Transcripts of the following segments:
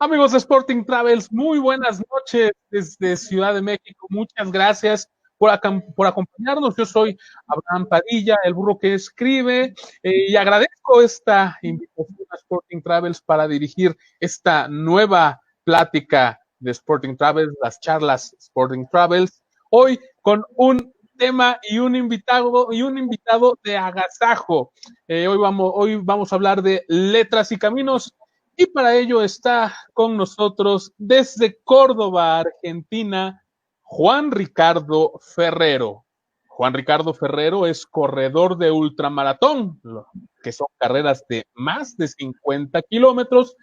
Amigos de Sporting Travels, muy buenas noches desde Ciudad de México. Muchas gracias por acompañarnos. Yo soy Abraham Padilla, el burro que escribe, y agradezco esta invitación a Sporting Travels para dirigir esta nueva plática de Sporting Travels, las charlas Sporting Travels. Hoy con un tema y un invitado de agasajo. Hoy vamos a hablar de letras y caminos. Y para ello está con nosotros desde Córdoba, Argentina, Juan Ricardo Ferrero. Juan Ricardo Ferrero es corredor de ultramaratón, que son carreras de más de 50 kilómetros.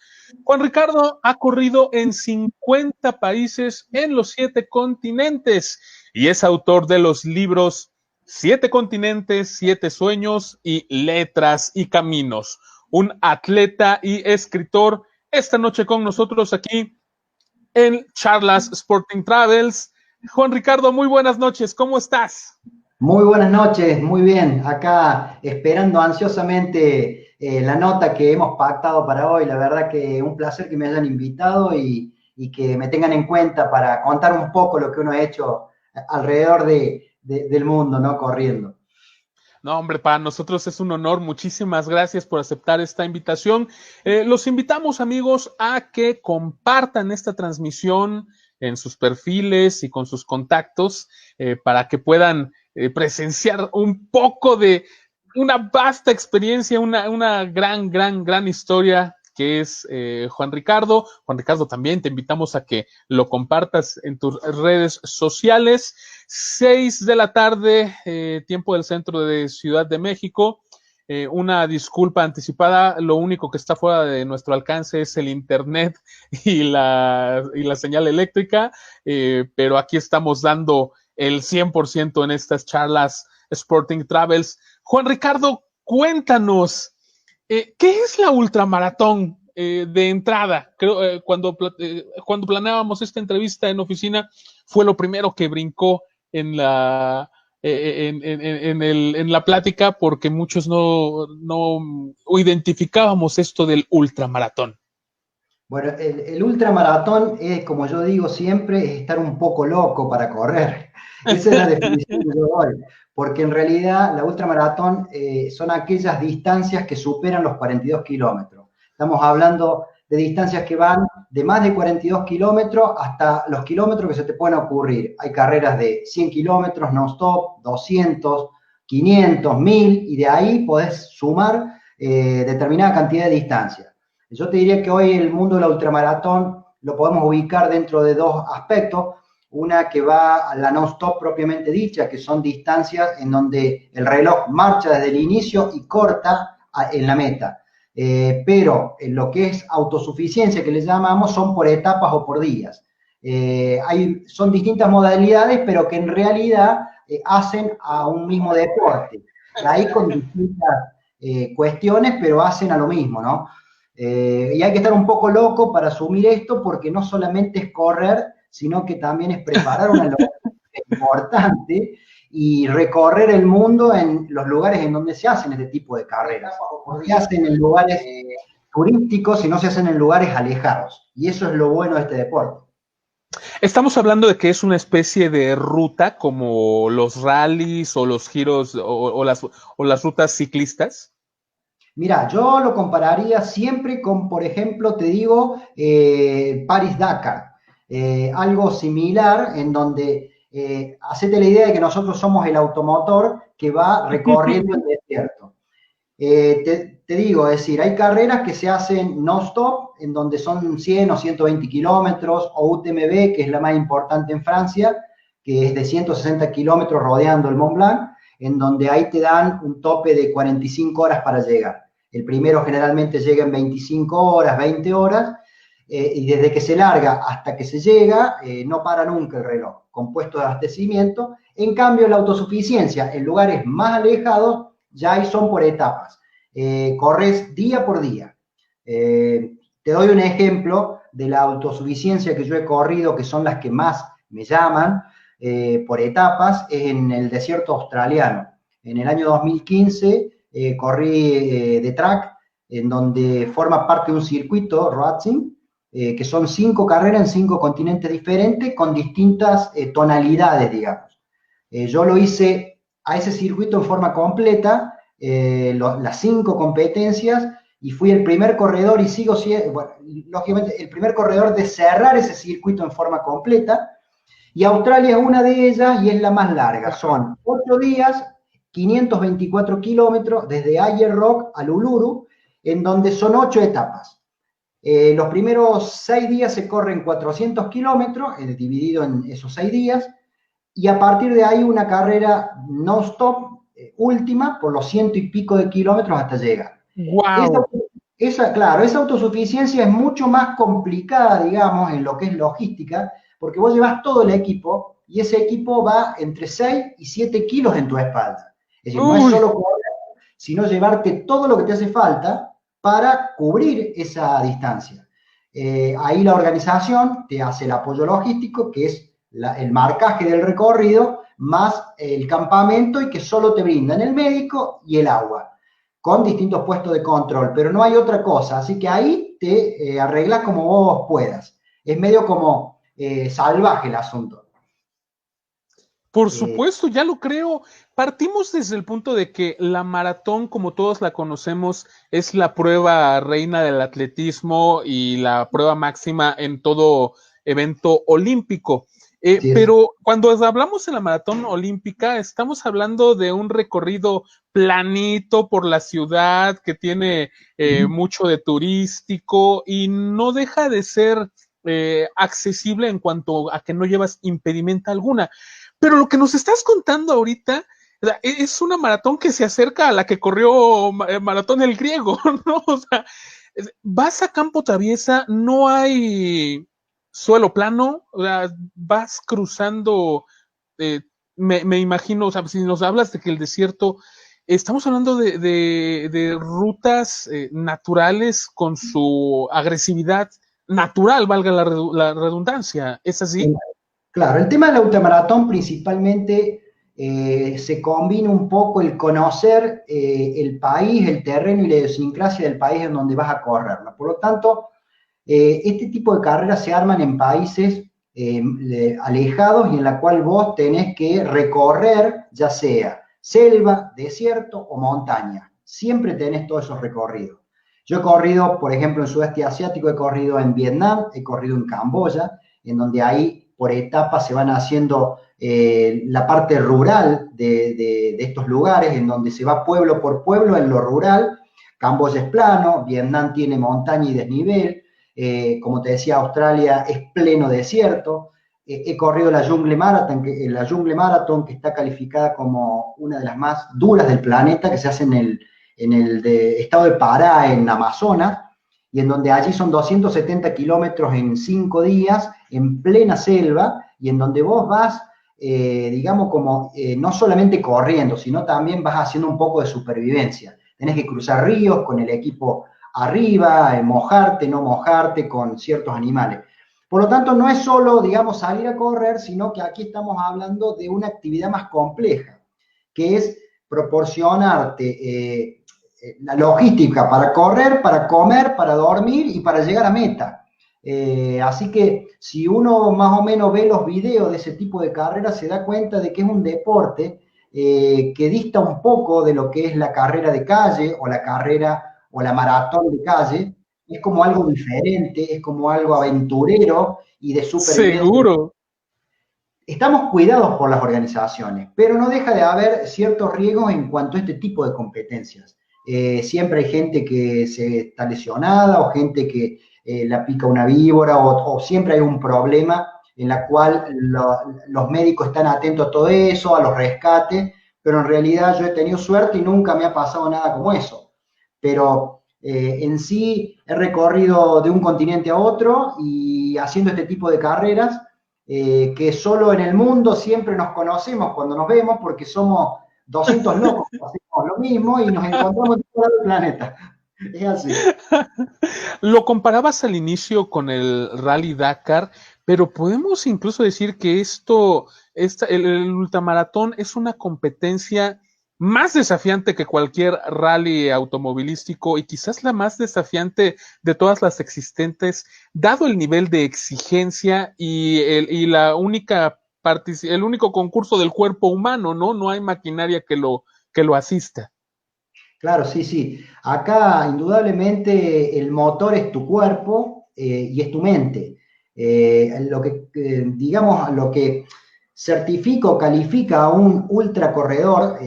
Juan Ricardo ha corrido en 50 países en los 7 continentes y es autor de los libros 7 continentes, 7 sueños y letras y caminos. Un atleta y escritor, esta noche con nosotros aquí en Charlas Sporting Travels. Juan Ricardo, muy buenas noches, ¿cómo estás? Muy buenas noches, muy bien. Acá esperando ansiosamente la nota que hemos pactado para hoy. La verdad que un placer que me hayan invitado y que me tengan en cuenta para contar un poco lo que uno ha hecho alrededor del mundo, ¿no? Corriendo. No, hombre, para nosotros es un honor. Muchísimas gracias por aceptar esta invitación. Los invitamos, amigos, a que compartan esta transmisión en sus perfiles y con sus contactos para que puedan presenciar un poco de una vasta experiencia, una gran historia que es Juan Ricardo. Juan Ricardo, también te invitamos a que lo compartas en tus redes sociales. 6 de la tarde, tiempo del centro de Ciudad de México. Una disculpa anticipada, lo único que está fuera de nuestro alcance es el internet y la señal eléctrica, pero aquí estamos dando el 100% en estas charlas Sporting Travels. Juan Ricardo, cuéntanos, ¿qué es la ultramaratón? De entrada, creo, cuando planeábamos esta entrevista en oficina, fue lo primero que brincó en la, en la plática porque muchos no identificábamos esto del ultramaratón. Bueno, el ultramaratón es, como yo digo siempre, es estar un poco loco para correr. Esa es la definición que yo doy. Porque en realidad la ultramaratón son aquellas distancias que superan los 42 kilómetros. Estamos hablando de distancias que van de más de 42 kilómetros hasta los kilómetros que se te pueden ocurrir. Hay carreras de 100 kilómetros non-stop, 200, 500, 1000, y de ahí podés sumar determinada cantidad de distancias. Yo te diría que hoy el mundo de la ultramaratón lo podemos ubicar dentro de dos aspectos. Una que va a la non-stop propiamente dicha, que son distancias en donde el reloj marcha desde el inicio y corta en la meta. Pero en lo que es autosuficiencia, que le llamamos, son por etapas o por días. Son distintas modalidades, pero que en realidad hacen a un mismo deporte. Ahí con distintas cuestiones, pero hacen a lo mismo, ¿no? Y hay que estar un poco loco para asumir esto, porque no solamente es correr, sino que también es preparar una logística importante y recorrer el mundo en los lugares en donde se hacen este tipo de carreras. No se hacen en lugares turísticos, sino se hacen en lugares alejados. Y eso es lo bueno de este deporte. Estamos hablando de que es una especie de ruta como los rallies o los giros o las rutas ciclistas. Mira, yo lo compararía siempre con, por ejemplo, te digo, París-Dakar. Algo similar en donde hacete la idea de que nosotros somos el automotor que va recorriendo el desierto. Te digo, es decir, hay carreras que se hacen non-stop, en donde son 100 o 120 kilómetros, o UTMB, que es la más importante en Francia, que es de 160 kilómetros rodeando el Mont Blanc, en donde ahí te dan un tope de 45 horas para llegar. El primero generalmente llega en 25 horas, 20 horas, y desde que se larga hasta que se llega, no para nunca el reloj, compuesto de abastecimiento. En cambio, la autosuficiencia en lugares más alejados ya ahí son por etapas. Corres día por día. Te doy un ejemplo de la autosuficiencia que yo he corrido, que son las que más me llaman por etapas, es en el desierto australiano. En el año 2015 corrí de track, en donde forma parte de un circuito, Racing, que son 5 carreras en 5 continentes diferentes con distintas tonalidades, digamos. Yo lo hice a ese circuito en forma completa, las 5 competencias, y fui el primer corredor y sigo siendo, bueno, lógicamente, el primer corredor de cerrar ese circuito en forma completa. Y Australia es una de ellas y es la más larga. Son 8 días, 524 kilómetros, desde Ayers Rock a Uluru, en donde son 8 etapas. Los primeros 6 días se corren 400 kilómetros, dividido en esos 6 días, y a partir de ahí una carrera non-stop, última, por los 100 y pico de kilómetros hasta llegar. ¡Wow! Claro, esa autosuficiencia es mucho más complicada, digamos, en lo que es logística, porque vos llevas todo el equipo y ese equipo va entre 6 y 7 kilos en tu espalda. Es decir, no es solo correr, sino llevarte todo lo que te hace falta para cubrir esa distancia. Ahí la organización te hace el apoyo logístico, que es el marcaje del recorrido, más el campamento, y que solo te brindan el médico y el agua, con distintos puestos de control, pero no hay otra cosa, así que ahí te arreglas como vos puedas. Es medio como salvaje el asunto. Por supuesto, ya lo creo. Partimos desde el punto de que la maratón, como todos la conocemos, es la prueba reina del atletismo y la prueba máxima en todo evento olímpico. Sí, Pero cuando hablamos de la maratón olímpica, estamos hablando de un recorrido planito por la ciudad que tiene mucho de turístico y no deja de ser accesible en cuanto a que no llevas impedimenta alguna. Pero lo que nos estás contando ahorita es una maratón que se acerca a la que corrió Maratón el Griego, ¿no? O sea, vas a campo traviesa, no hay suelo plano, o sea, vas cruzando, me imagino, o sea, si nos hablas de que el desierto, estamos hablando de rutas naturales con su agresividad natural, valga la redundancia, ¿es así? Claro, el tema de la ultramaratón principalmente se combina un poco el conocer el país, el terreno y la idiosincrasia del país en donde vas a correrla. Por lo tanto, este tipo de carreras se arman en países alejados y en la cual vos tenés que recorrer, ya sea selva, desierto o montaña. Siempre tenés todos esos recorridos. Yo he corrido, por ejemplo, en Sudeste Asiático, he corrido en Vietnam, he corrido en Camboya, en donde ahí por etapas se van haciendo la parte rural de estos lugares, en donde se va pueblo por pueblo en lo rural. Camboya es plano, Vietnam tiene montaña y desnivel, como te decía, Australia es pleno desierto. He corrido la Jungle Marathon, que está calificada como una de las más duras del planeta, que se hace en el estado de Pará, en Amazonas, y en donde allí son 270 kilómetros en 5 días, en plena selva, y en donde vos vas, digamos, como no solamente corriendo, sino también vas haciendo un poco de supervivencia. Tenés que cruzar ríos con el equipo arriba, mojarte, no mojarte con ciertos animales. Por lo tanto, no es solo, digamos, salir a correr, sino que aquí estamos hablando de una actividad más compleja, que es proporcionarte la logística para correr, para comer, para dormir y para llegar a meta. Así que si uno más o menos ve los videos de ese tipo de carreras, se da cuenta de que es un deporte que dista un poco de lo que es la carrera de calle o la carrera o la maratón de calle. Es como algo diferente, es como algo aventurero y de supervivencia. Seguro. Estamos cuidados por las organizaciones, pero no deja de haber ciertos riesgos en cuanto a este tipo de competencias. Siempre hay gente que se está lesionada o gente que la pica una víbora o siempre hay un problema en la cual los médicos están atentos a todo eso, a los rescates, pero en realidad yo he tenido suerte y nunca me ha pasado nada como eso. Pero en sí he recorrido de un continente a otro y haciendo este tipo de carreras que solo en el mundo siempre nos conocemos cuando nos vemos porque somos 200 locos que hacemos lo mismo y nos encontramos en todo el planeta. Es así. Lo comparabas al inicio con el Rally Dakar, pero podemos incluso decir que el ultramaratón es una competencia más desafiante que cualquier rally automovilístico y quizás la más desafiante de todas las existentes, dado el nivel de exigencia y la única el único concurso del cuerpo humano, ¿no? No hay maquinaria que lo asista. Claro, sí, sí. Acá indudablemente el motor es tu cuerpo y es tu mente. Digamos, lo que certifica o califica a un ultracorredor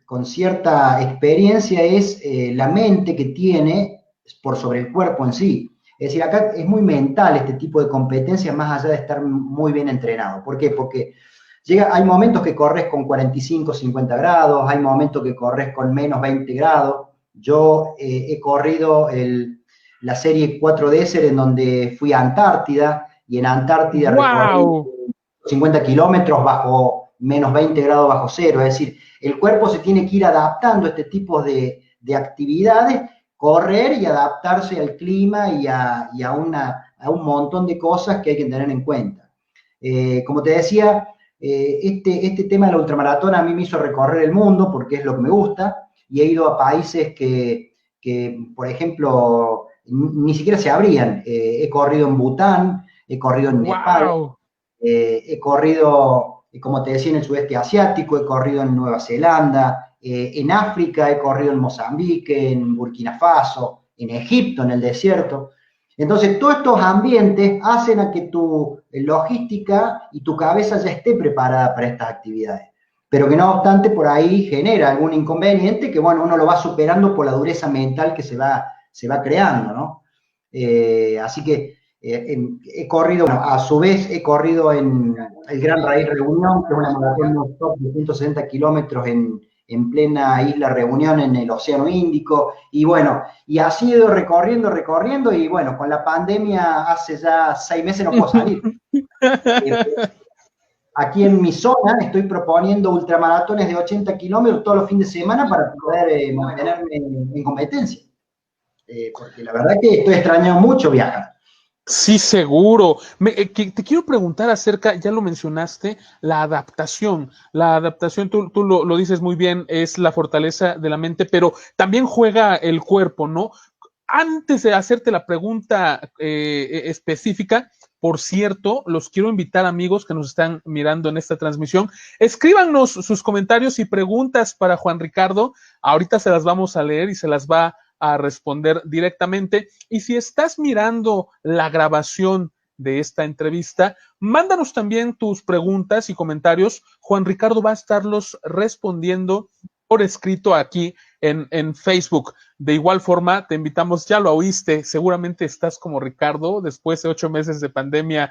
con cierta experiencia es la mente que tiene por sobre el cuerpo en sí. Es decir, acá es muy mental este tipo de competencias más allá de estar muy bien entrenado. ¿Por qué? Porque hay momentos que corres con 45, 50 grados, hay momentos que corres con menos 20 grados. Yo he corrido la serie 4 Desert en donde fui a Antártida y en Antártida recorrí ¡Wow! 50 kilómetros bajo menos 20 grados bajo cero. Es decir, el cuerpo se tiene que ir adaptando a este tipo de actividades, correr y adaptarse al clima y a un montón de cosas que hay que tener en cuenta. Como te decía, este tema de la ultramaratona a mí me hizo recorrer el mundo porque es lo que me gusta y he ido a países que por ejemplo, ni siquiera se abrían. He corrido en Bután, he corrido en Nepal, ¡Wow! he corrido, como te decía, en el sudeste asiático, he corrido en Nueva Zelanda, en África, he corrido en Mozambique, en Burkina Faso, en Egipto, en el desierto. Entonces, todos estos ambientes hacen a que tu logística y tu cabeza ya esté preparada para estas actividades. Pero que no obstante, por ahí genera algún inconveniente que, bueno, uno lo va superando por la dureza mental que se va creando, ¿no? Así que he corrido, bueno, a su vez he corrido en el Gran Raíz Reunión, que es una maratón non-stop de 160 kilómetros en plena isla Reunión en el Océano Índico, y bueno, y así he ido recorriendo, y bueno, con la pandemia hace ya 6 meses no puedo salir. Aquí en mi zona estoy proponiendo ultramaratones de 80 kilómetros todos los fines de semana para poder mantenerme en competencia. Porque la verdad que estoy extrañando mucho viajar. Sí, seguro. Te quiero preguntar acerca, ya lo mencionaste, la adaptación. La adaptación, tú lo dices muy bien, es la fortaleza de la mente, pero también juega el cuerpo, ¿no? Antes de hacerte la pregunta específica, por cierto, los quiero invitar, amigos que nos están mirando en esta transmisión, escríbanos sus comentarios y preguntas para Juan Ricardo. Ahorita se las vamos a leer y se las va a responder directamente. Y si estás mirando la grabación de esta entrevista, mándanos también tus preguntas y comentarios. Juan Ricardo va a estarlos respondiendo por escrito aquí en Facebook. De igual forma, te invitamos, ya lo oíste, seguramente estás como Ricardo, después de 8 meses de pandemia,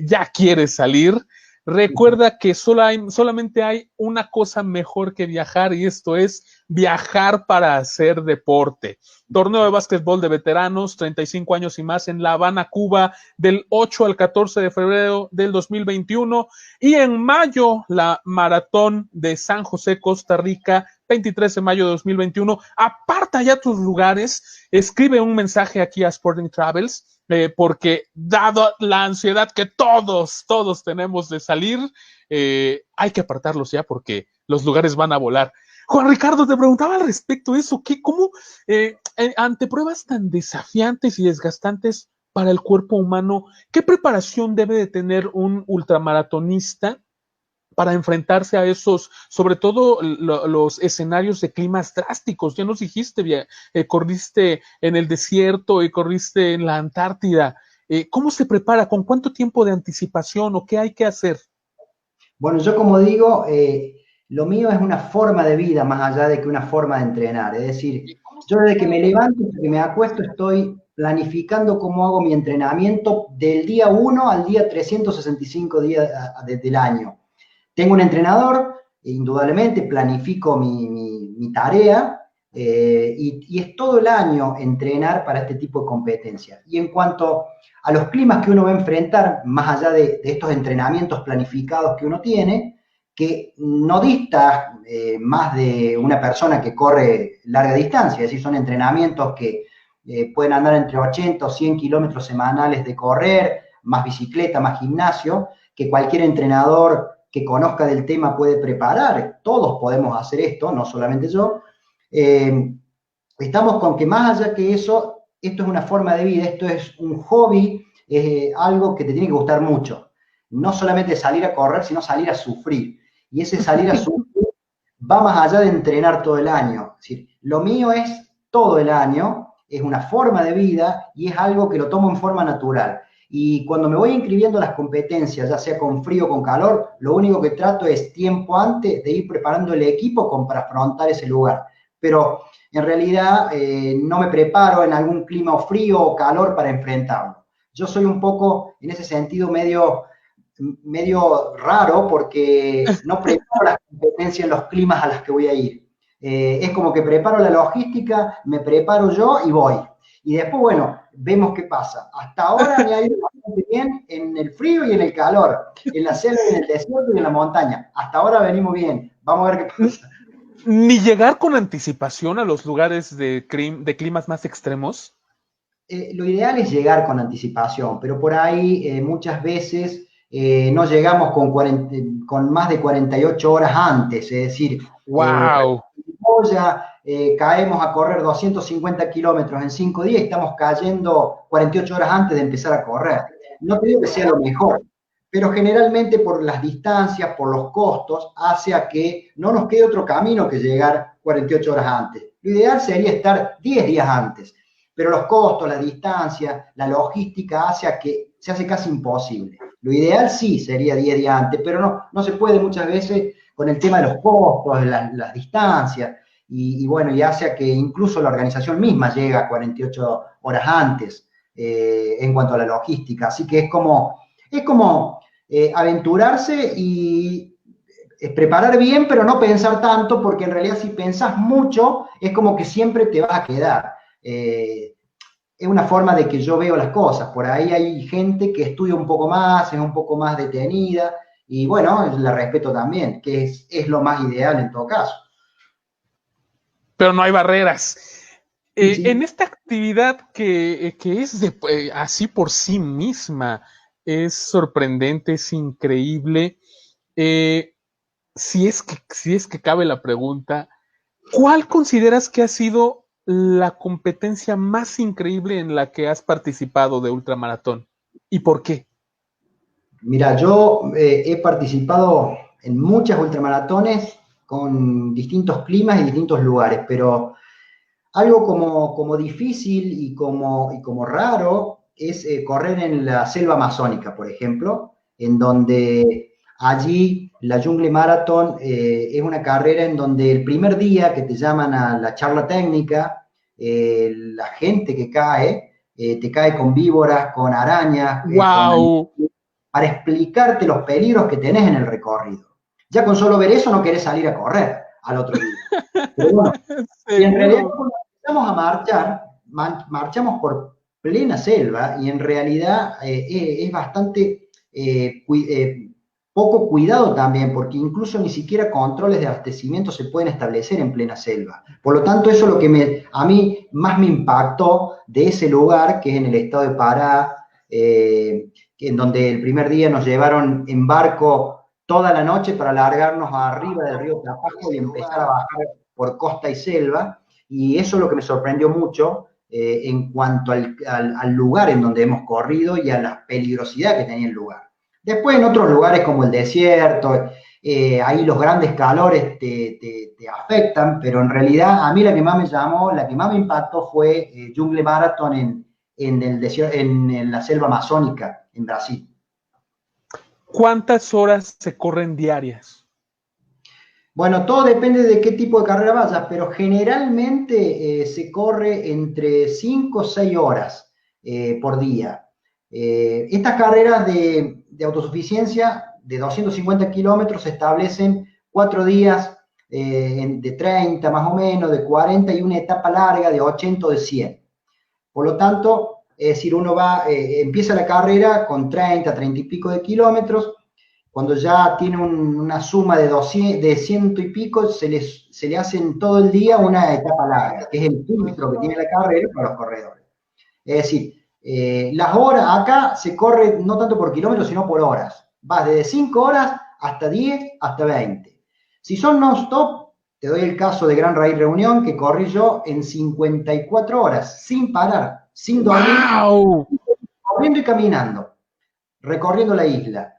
ya quieres salir. Recuerda que solamente hay una cosa mejor que viajar y esto es viajar para hacer deporte. Torneo de básquetbol de veteranos, 35 años y más en La Habana, Cuba, del 8 al 14 de febrero del 2021 y en mayo la maratón de San José, Costa Rica, 23 de mayo de 2021. Aparta ya tus lugares, escribe un mensaje aquí a Sporting Travels, porque dado la ansiedad que todos tenemos de salir, hay que apartarlos ya porque los lugares van a volar. Juan Ricardo, te preguntaba al respecto de eso, ¿cómo ante pruebas tan desafiantes y desgastantes para el cuerpo humano, qué preparación debe de tener un ultramaratonista para enfrentarse a esos, sobre todo los escenarios de climas drásticos? Ya nos dijiste, corriste en el desierto y corriste en la Antártida. ¿Cómo se prepara? ¿Con cuánto tiempo de anticipación o qué hay que hacer? Bueno, yo como digo, lo mío es una forma de vida más allá de que una forma de entrenar. Es decir, yo desde que me levanto hasta que me acuesto estoy planificando cómo hago mi entrenamiento del día 1 al día 365 días del año. Tengo un entrenador, indudablemente planifico mi tarea y es todo el año entrenar para este tipo de competencias. Y en cuanto a los climas que uno va a enfrentar, más allá de estos entrenamientos planificados que uno tiene, que no dista más de una persona que corre larga distancia, es decir, son entrenamientos que pueden andar entre 80 o 100 kilómetros semanales de correr, más bicicleta, más gimnasio, que cualquier entrenador que conozca del tema puede preparar, todos podemos hacer esto, no solamente yo. Estamos con que más allá que eso, esto es una forma de vida, esto es un hobby, es algo que te tiene que gustar mucho. No solamente salir a correr, sino salir a sufrir. Y ese salir a sufrir va más allá de entrenar todo el año. Es decir, lo mío es todo el año, es una forma de vida y es algo que lo tomo en forma natural. Y cuando me voy inscribiendo a las competencias, ya sea con frío o con calor, lo único que trato es tiempo antes de ir preparando el equipo para afrontar ese lugar. Pero en realidad no me preparo en algún clima o frío o calor para enfrentarlo. Yo soy un poco, en ese sentido, medio raro porque no preparo las competencias en los climas a las que voy a ir. Es como que preparo la logística, me preparo yo y voy. Y después, bueno, vemos qué pasa. Hasta ahora me ha ido bastante bien en el frío y en el calor, en la selva, en el desierto y en la montaña. Hasta ahora venimos bien. Vamos a ver qué pasa. Ni llegar con anticipación a los lugares de climas más extremos. Lo ideal es llegar con anticipación, pero por ahí muchas veces no llegamos con más de 48 horas antes, es decir, ¡wow! Caemos a correr 250 kilómetros en 5 días y estamos cayendo 48 horas antes de empezar a correr. No te digo que sea lo mejor, pero generalmente por las distancias, por los costos, hace a que no nos quede otro camino que llegar 48 horas antes. Lo ideal sería estar 10 días antes, pero los costos, la distancia, la logística hace a que se hace casi imposible. Lo ideal sí sería 10 días antes, pero no se puede muchas veces con el tema de los costos, las distancias, y bueno, y hace a que incluso la organización misma llega a 48 horas antes en cuanto a la logística. Así que es como aventurarse y preparar bien, pero no pensar tanto, porque en realidad si pensás mucho, es como que siempre te vas a quedar. Es una forma de que yo veo las cosas. Por ahí hay gente que estudia un poco más, es un poco más detenida, y bueno, la respeto también, que es lo más ideal en todo caso. Pero no hay barreras. Sí, sí. En esta actividad que es así por sí misma, es sorprendente, es increíble. Si es que cabe la pregunta, ¿cuál consideras que ha sido la competencia más increíble en la que has participado de ultramaratón? ¿Y por qué? Mira, yo he participado en muchas ultramaratones con distintos climas y distintos lugares, pero algo como difícil y como raro es correr en la selva amazónica, por ejemplo, en donde allí la Jungle Marathon es una carrera en donde el primer día que te llaman a la charla técnica, la gente que cae, te cae con víboras, con arañas, ¡Wow! para explicarte los peligros que tenés en el recorrido. Ya con solo ver eso no querés salir a correr al otro día. Pero bueno, y en realidad cuando empezamos a marchar, marchamos por plena selva y en realidad es bastante poco cuidado también, porque incluso ni siquiera controles de abastecimiento se pueden establecer en plena selva. Por lo tanto, eso es lo que a mí más me impactó de ese lugar, que es en el estado de Pará, en donde el primer día nos llevaron en barco toda la noche para largarnos arriba del río Tapajo y empezar a bajar por costa y selva, y eso es lo que me sorprendió mucho en cuanto al lugar en donde hemos corrido y a la peligrosidad que tenía el lugar. Después en otros lugares como el desierto, ahí los grandes calores te afectan, pero en realidad a mí la que más me llamó, la que más me impactó fue Jungle Marathon en la selva amazónica en Brasil. ¿Cuántas horas se corren diarias? Bueno, todo depende de qué tipo de carrera vayas, pero generalmente se corre entre 5 o 6 horas por día. Estas carreras de autosuficiencia de 250 kilómetros se establecen 4 días de 30 más o menos, de 40 y una etapa larga de 80 o de 100. Por lo tanto, es decir, uno empieza la carrera con 30, 30 y pico de kilómetros. Cuando ya tiene una suma de 200, de ciento y pico, se le hace en todo el día una etapa larga, que es el filtro que tiene la carrera para los corredores. Es decir, las horas acá se corre no tanto por kilómetros, sino por horas. Vas desde 5 horas hasta 10, hasta 20. Si son non-stop, te doy el caso de Gran Raíz Reunión, que corrí yo en 54 horas, sin parar, sin dormir, ¡Wow! corriendo y caminando, recorriendo la isla.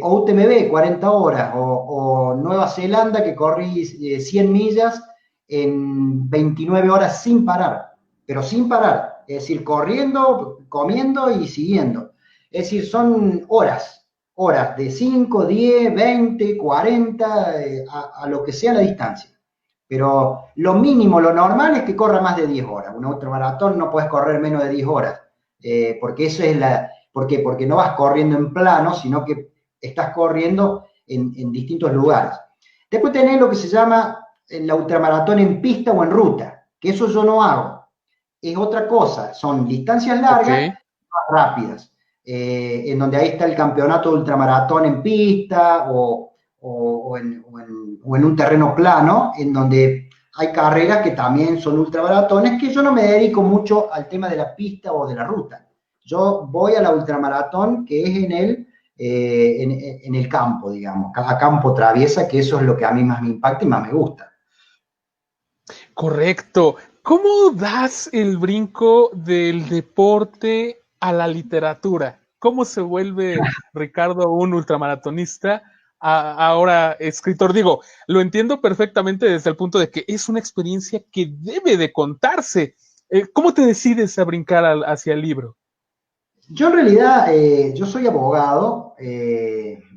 O UTMB, 40 horas, o Nueva Zelanda, que corrí 100 millas en 29 horas sin parar, pero sin parar, es decir, corriendo, comiendo y siguiendo. Es decir, son horas de 5, 10, 20, 40, a lo que sea la distancia. Pero lo mínimo, lo normal es que corra más de 10 horas. Un ultramaratón no puedes correr menos de 10 horas, porque eso es la... ¿Por qué? Porque no vas corriendo en plano, sino que estás corriendo en distintos lugares. Después tenés lo que se llama la ultramaratón en pista o en ruta, que eso yo no hago. Es otra cosa, son distancias largas, más rápidas, en donde ahí está el campeonato de ultramaratón en pista o en un terreno plano, en donde hay carreras que también son ultramaratones, que yo no me dedico mucho al tema de la pista o de la ruta. Yo voy a la ultramaratón que es en el campo, digamos, a campo traviesa, que eso es lo que a mí más me impacta y más me gusta. Correcto. ¿Cómo das el brinco del deporte a la literatura? ¿Cómo se vuelve Ricardo un ultramaratonista, ahora escritor? Digo, lo entiendo perfectamente desde el punto de que es una experiencia que debe de contarse. ¿Cómo te decides a brincar hacia el libro? Yo en realidad, yo soy abogado,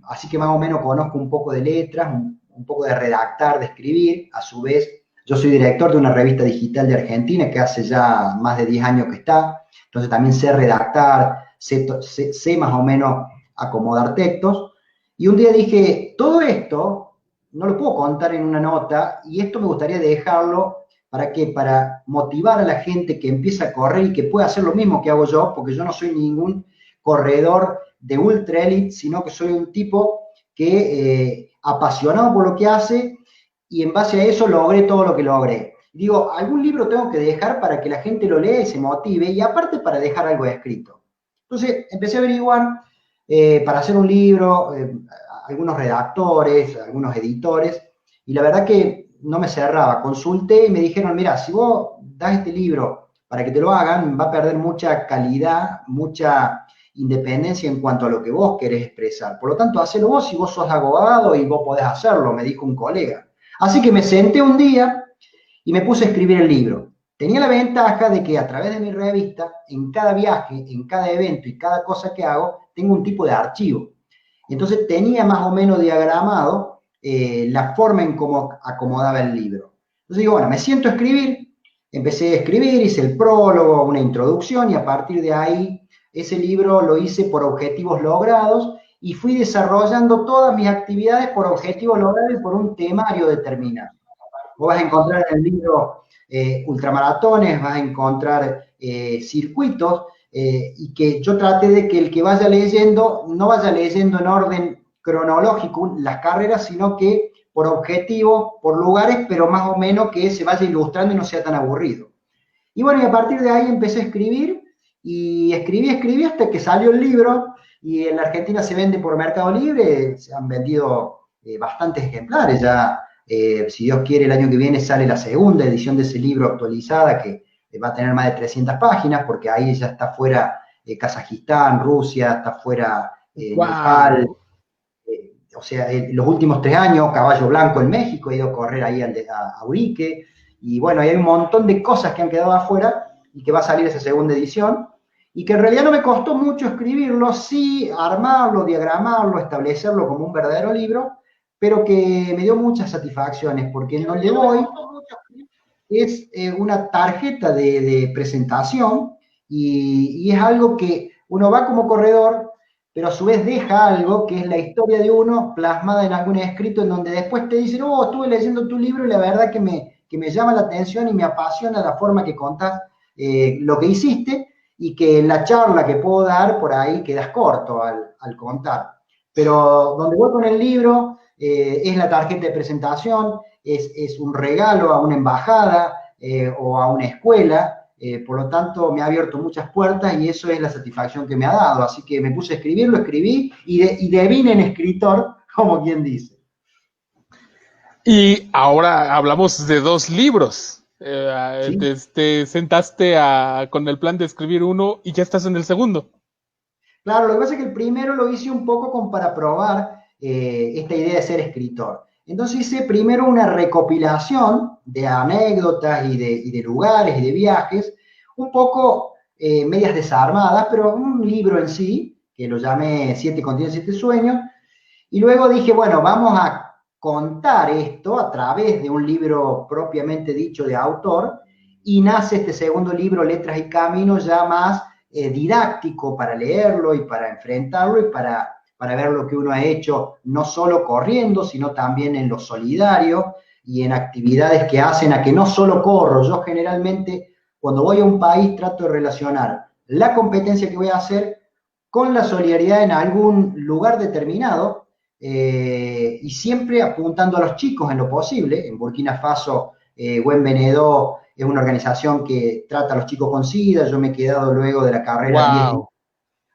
así que más o menos conozco un poco de letras, un poco de redactar, de escribir. A su vez, yo soy director de una revista digital de Argentina que hace ya más de 10 años que está. Entonces también sé redactar, sé más o menos acomodar textos. Y un día dije, todo esto no lo puedo contar en una nota y esto me gustaría dejarlo. ¿Para qué? Para motivar a la gente que empieza a correr y que pueda hacer lo mismo que hago yo, porque yo no soy ningún corredor de ultra elite, sino que soy un tipo que apasionado por lo que hace y en base a eso logré todo lo que logré. Digo, algún libro tengo que dejar para que la gente lo lea y se motive y aparte para dejar algo escrito. Entonces empecé a averiguar para hacer un libro, algunos redactores, algunos editores, y la verdad que no me cerraba. Consulté y me dijeron, mira, si vos das este libro para que te lo hagan, va a perder mucha calidad, mucha independencia en cuanto a lo que vos querés expresar. Por lo tanto, hacelo vos si vos sos abogado y vos podés hacerlo, me dijo un colega. Así que me senté un día y me puse a escribir el libro. Tenía la ventaja de que a través de mi revista, en cada viaje, en cada evento y cada cosa que hago, tengo un tipo de archivo. Entonces tenía más o menos diagramado la forma en cómo acomodaba el libro. Entonces digo, bueno, me siento a escribir, empecé a escribir, hice el prólogo, una introducción y a partir de ahí ese libro lo hice por objetivos logrados y fui desarrollando todas mis actividades por objetivos logrados y por un temario determinado. Vos vas a encontrar en el libro ultramaratones, vas a encontrar circuitos y que yo traté de que el que vaya leyendo no vaya leyendo en orden cronológico las carreras, sino que por objetivo, por lugares, pero más o menos que se vaya ilustrando y no sea tan aburrido. Y bueno, y a partir de ahí empecé a escribir, y escribí hasta que salió el libro, y en la Argentina se vende por Mercado Libre, se han vendido bastantes ejemplares, ya si Dios quiere el año que viene sale la segunda edición de ese libro actualizada, que va a tener más de 300 páginas, porque ahí ya está fuera Kazajistán, Rusia, está fuera Wow. Nepal, o sea, los últimos 3 años, Caballo Blanco en México, he ido a correr ahí a Urique, y bueno, hay un montón de cosas que han quedado afuera y que va a salir esa segunda edición, y que en realidad no me costó mucho escribirlo, sí armarlo, diagramarlo, establecerlo como un verdadero libro, pero que me dio muchas satisfacciones, porque en donde voy es una tarjeta de presentación y es algo que uno va como corredor, pero a su vez deja algo que es la historia de uno plasmada en algún escrito en donde después te dicen, oh, estuve leyendo tu libro y la verdad que me llama la atención y me apasiona la forma que contás lo que hiciste y que en la charla que puedo dar por ahí quedas corto al contar. Pero donde voy con el libro es la tarjeta de presentación, es un regalo a una embajada o a una escuela. Por lo tanto, me ha abierto muchas puertas y eso es la satisfacción que me ha dado. Así que me puse a escribir, lo escribí y devine en escritor como quien dice. Y ahora hablamos de 2 libros. ¿Sí? Te sentaste con el plan de escribir uno y ya estás en el segundo. Claro, lo que pasa es que el primero lo hice un poco como para probar esta idea de ser escritor. Entonces hice primero una recopilación de anécdotas y de lugares y de viajes, un poco medias desarmadas, pero un libro en sí, que lo llamé Siete continentes, siete sueños, y luego dije, bueno, vamos a contar esto a través de un libro propiamente dicho de autor, y nace este segundo libro, Letras y Caminos, ya más didáctico para leerlo y para enfrentarlo y para ver lo que uno ha hecho, no solo corriendo, sino también en lo solidario y en actividades que hacen a que no solo corro. Yo generalmente, cuando voy a un país, trato de relacionar la competencia que voy a hacer con la solidaridad en algún lugar determinado, y siempre apuntando a los chicos en lo posible. En Burkina Faso, Buen Venedor es una organización que trata a los chicos con SIDA. Yo me he quedado luego de la carrera 10 Wow.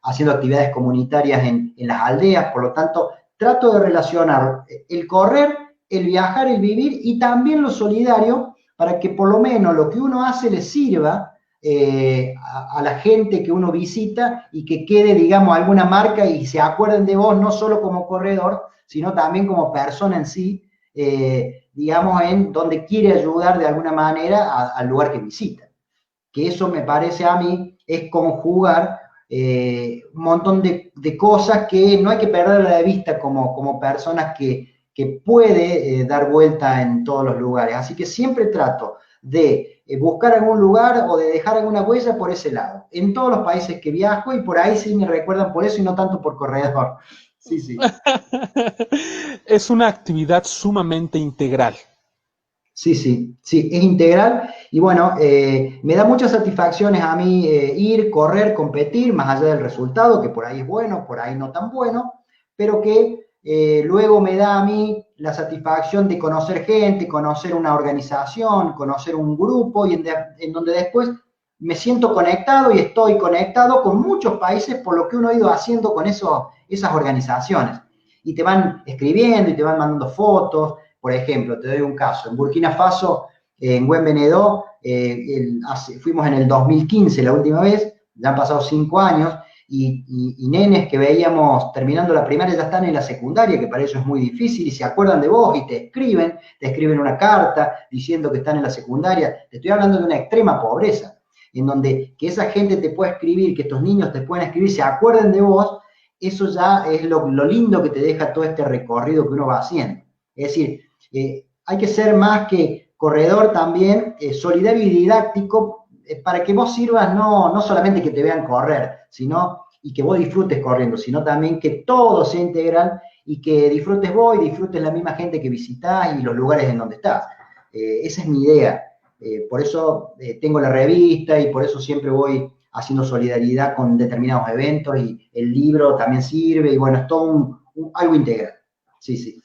haciendo actividades comunitarias en las aldeas. Por lo tanto, trato de relacionar el correr, el viajar, el vivir y también lo solidario, para que por lo menos lo que uno hace le sirva a la gente que uno visita, y que quede, digamos, alguna marca y se acuerden de vos, no solo como corredor, sino también como persona en sí, digamos, en donde quiere ayudar de alguna manera al lugar que visita. Que eso me parece a mí es conjugar un montón de cosas que no hay que perderla de vista como personas que puede dar vuelta en todos los lugares. Así que siempre trato de buscar algún lugar o de dejar alguna huella por ese lado, en todos los países que viajo, y por ahí sí me recuerdan por eso y no tanto por corredor. Sí, sí. Es una actividad sumamente integral. Sí, sí, sí, es integral y bueno, me da muchas satisfacciones a mí ir, correr, competir, más allá del resultado, que por ahí es bueno, por ahí no tan bueno, pero que luego me da a mí la satisfacción de conocer gente, conocer una organización, conocer un grupo, y en donde después me siento conectado y estoy conectado con muchos países por lo que uno ha ido haciendo con esas organizaciones. Y te van escribiendo y te van mandando fotos. Por ejemplo, te doy un caso. En Burkina Faso, en Buen Venedor, fuimos en el 2015 la última vez, ya han pasado 5 años, y nenes que veíamos terminando la primaria ya están en la secundaria, que para ellos es muy difícil, y se acuerdan de vos y te escriben una carta diciendo que están en la secundaria. Te estoy hablando de una extrema pobreza, en donde que esa gente te pueda escribir, que estos niños te puedan escribir, se acuerden de vos. Eso ya es lo lindo que te deja todo este recorrido que uno va haciendo. Es decir, hay que ser más que corredor también, solidario y didáctico, para que vos sirvas no solamente que te vean correr, sino y que vos disfrutes corriendo, sino también que todo sea integral y que disfrutes vos y disfrutes la misma gente que visitás y los lugares en donde estás. Esa es mi idea. Por eso tengo la revista y por eso siempre voy haciendo solidaridad con determinados eventos, y el libro también sirve, y bueno, es todo algo integral. Sí, sí.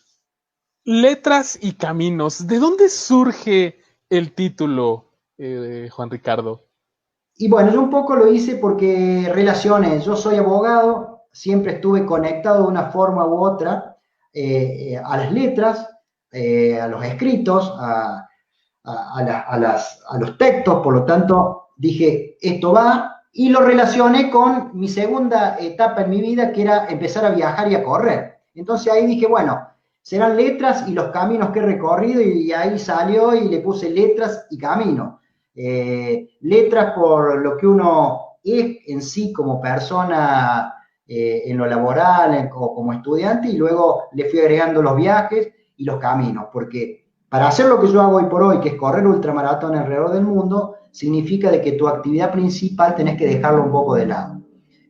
Letras y Caminos. ¿De dónde surge el título, Juan Ricardo? Y bueno, yo un poco lo hice porque relaciones, yo soy abogado, siempre estuve conectado de una forma u otra a las letras, a los escritos, a los textos. Por lo tanto dije, esto va, y lo relacioné con mi segunda etapa en mi vida, que era empezar a viajar y a correr. Entonces ahí dije, bueno, serán letras y los caminos que he recorrido, y ahí salió y le puse letras y caminos. Letras por lo que uno es en sí como persona, en lo laboral o como estudiante, y luego le fui agregando los viajes y los caminos, porque para hacer lo que yo hago hoy por hoy, que es correr ultramaratón alrededor del mundo, significa de que tu actividad principal tenés que dejarlo un poco de lado.